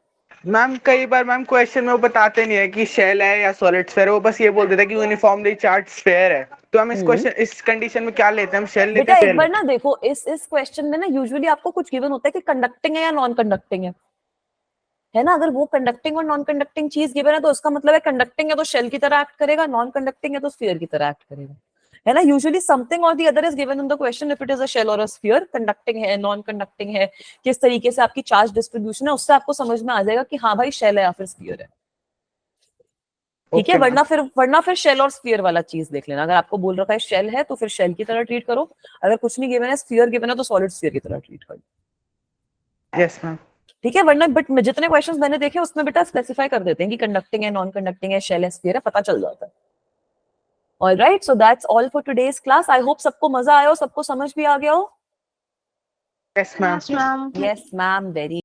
मैम कई बार मैम क्वेश्चन में वो बताते नहीं है कि शेल है या सॉलिड स्फीयर, वो बस ये बोल देते हैं कि यूनिफॉर्मली चार्ज स्फीयर है. तो हम इस क्वेश्चन इस कंडीशन में क्या लेते हैं, हम शेल लेते बेटा हैं एक बार ना देखो, इस क्वेश्चन में ना यूजुअली आपको कुछ गिवन होता है कि कंडक्टिंग है या नॉन कंडक्टिंग है ना. अगर वो कंडक्टिंग और नॉन कंडक्टिंग चीज गिवन है तो उसका मतलब है कंडक्टिंग है तो शेल की तरह एक्ट करेगा, नॉन कंडक्टिंग है तो स्फीयर की तरह एक्ट करेगा, है ना. यूजुअली समथिंग और the other is given in the question if it is a shell और अ स्फीयर. कंडक्टिंग है, नॉन कंडक्टिंग है, किस तरीके से आपकी चार्ज डिस्ट्रीब्यूशन है, उससे आपको समझ में आ जाएगा कि हाँ भाई शेल है या फिर स्फीयर है. ठीक है. वरना फिर शेल और स्फीयर वाला चीज देख लेना. अगर आपको बोल रखा है शेल है तो फिर शेल की तरह ट्रीट करो, अगर कुछ नहीं गिवन है स्फीयर गिवन है तो सॉलिड स्फीयर की तरह ट्रीट करो. Yes ma'am. ठीक है. वरना बट जितने क्वेश्चंस मैंने देखे उसमें बेटा स्पेसिफाई कर देते हैं कि कंडक्टिंग है, नॉन कंडक्टिंग है, शेल है, स्फीयर है, पता चल जाता है. All right, so that's all for today's class. I hope सबको मजा आया हो, सबको समझ भी आ गया हो. Yes ma'am. Yes ma'am. Yes ma'am, very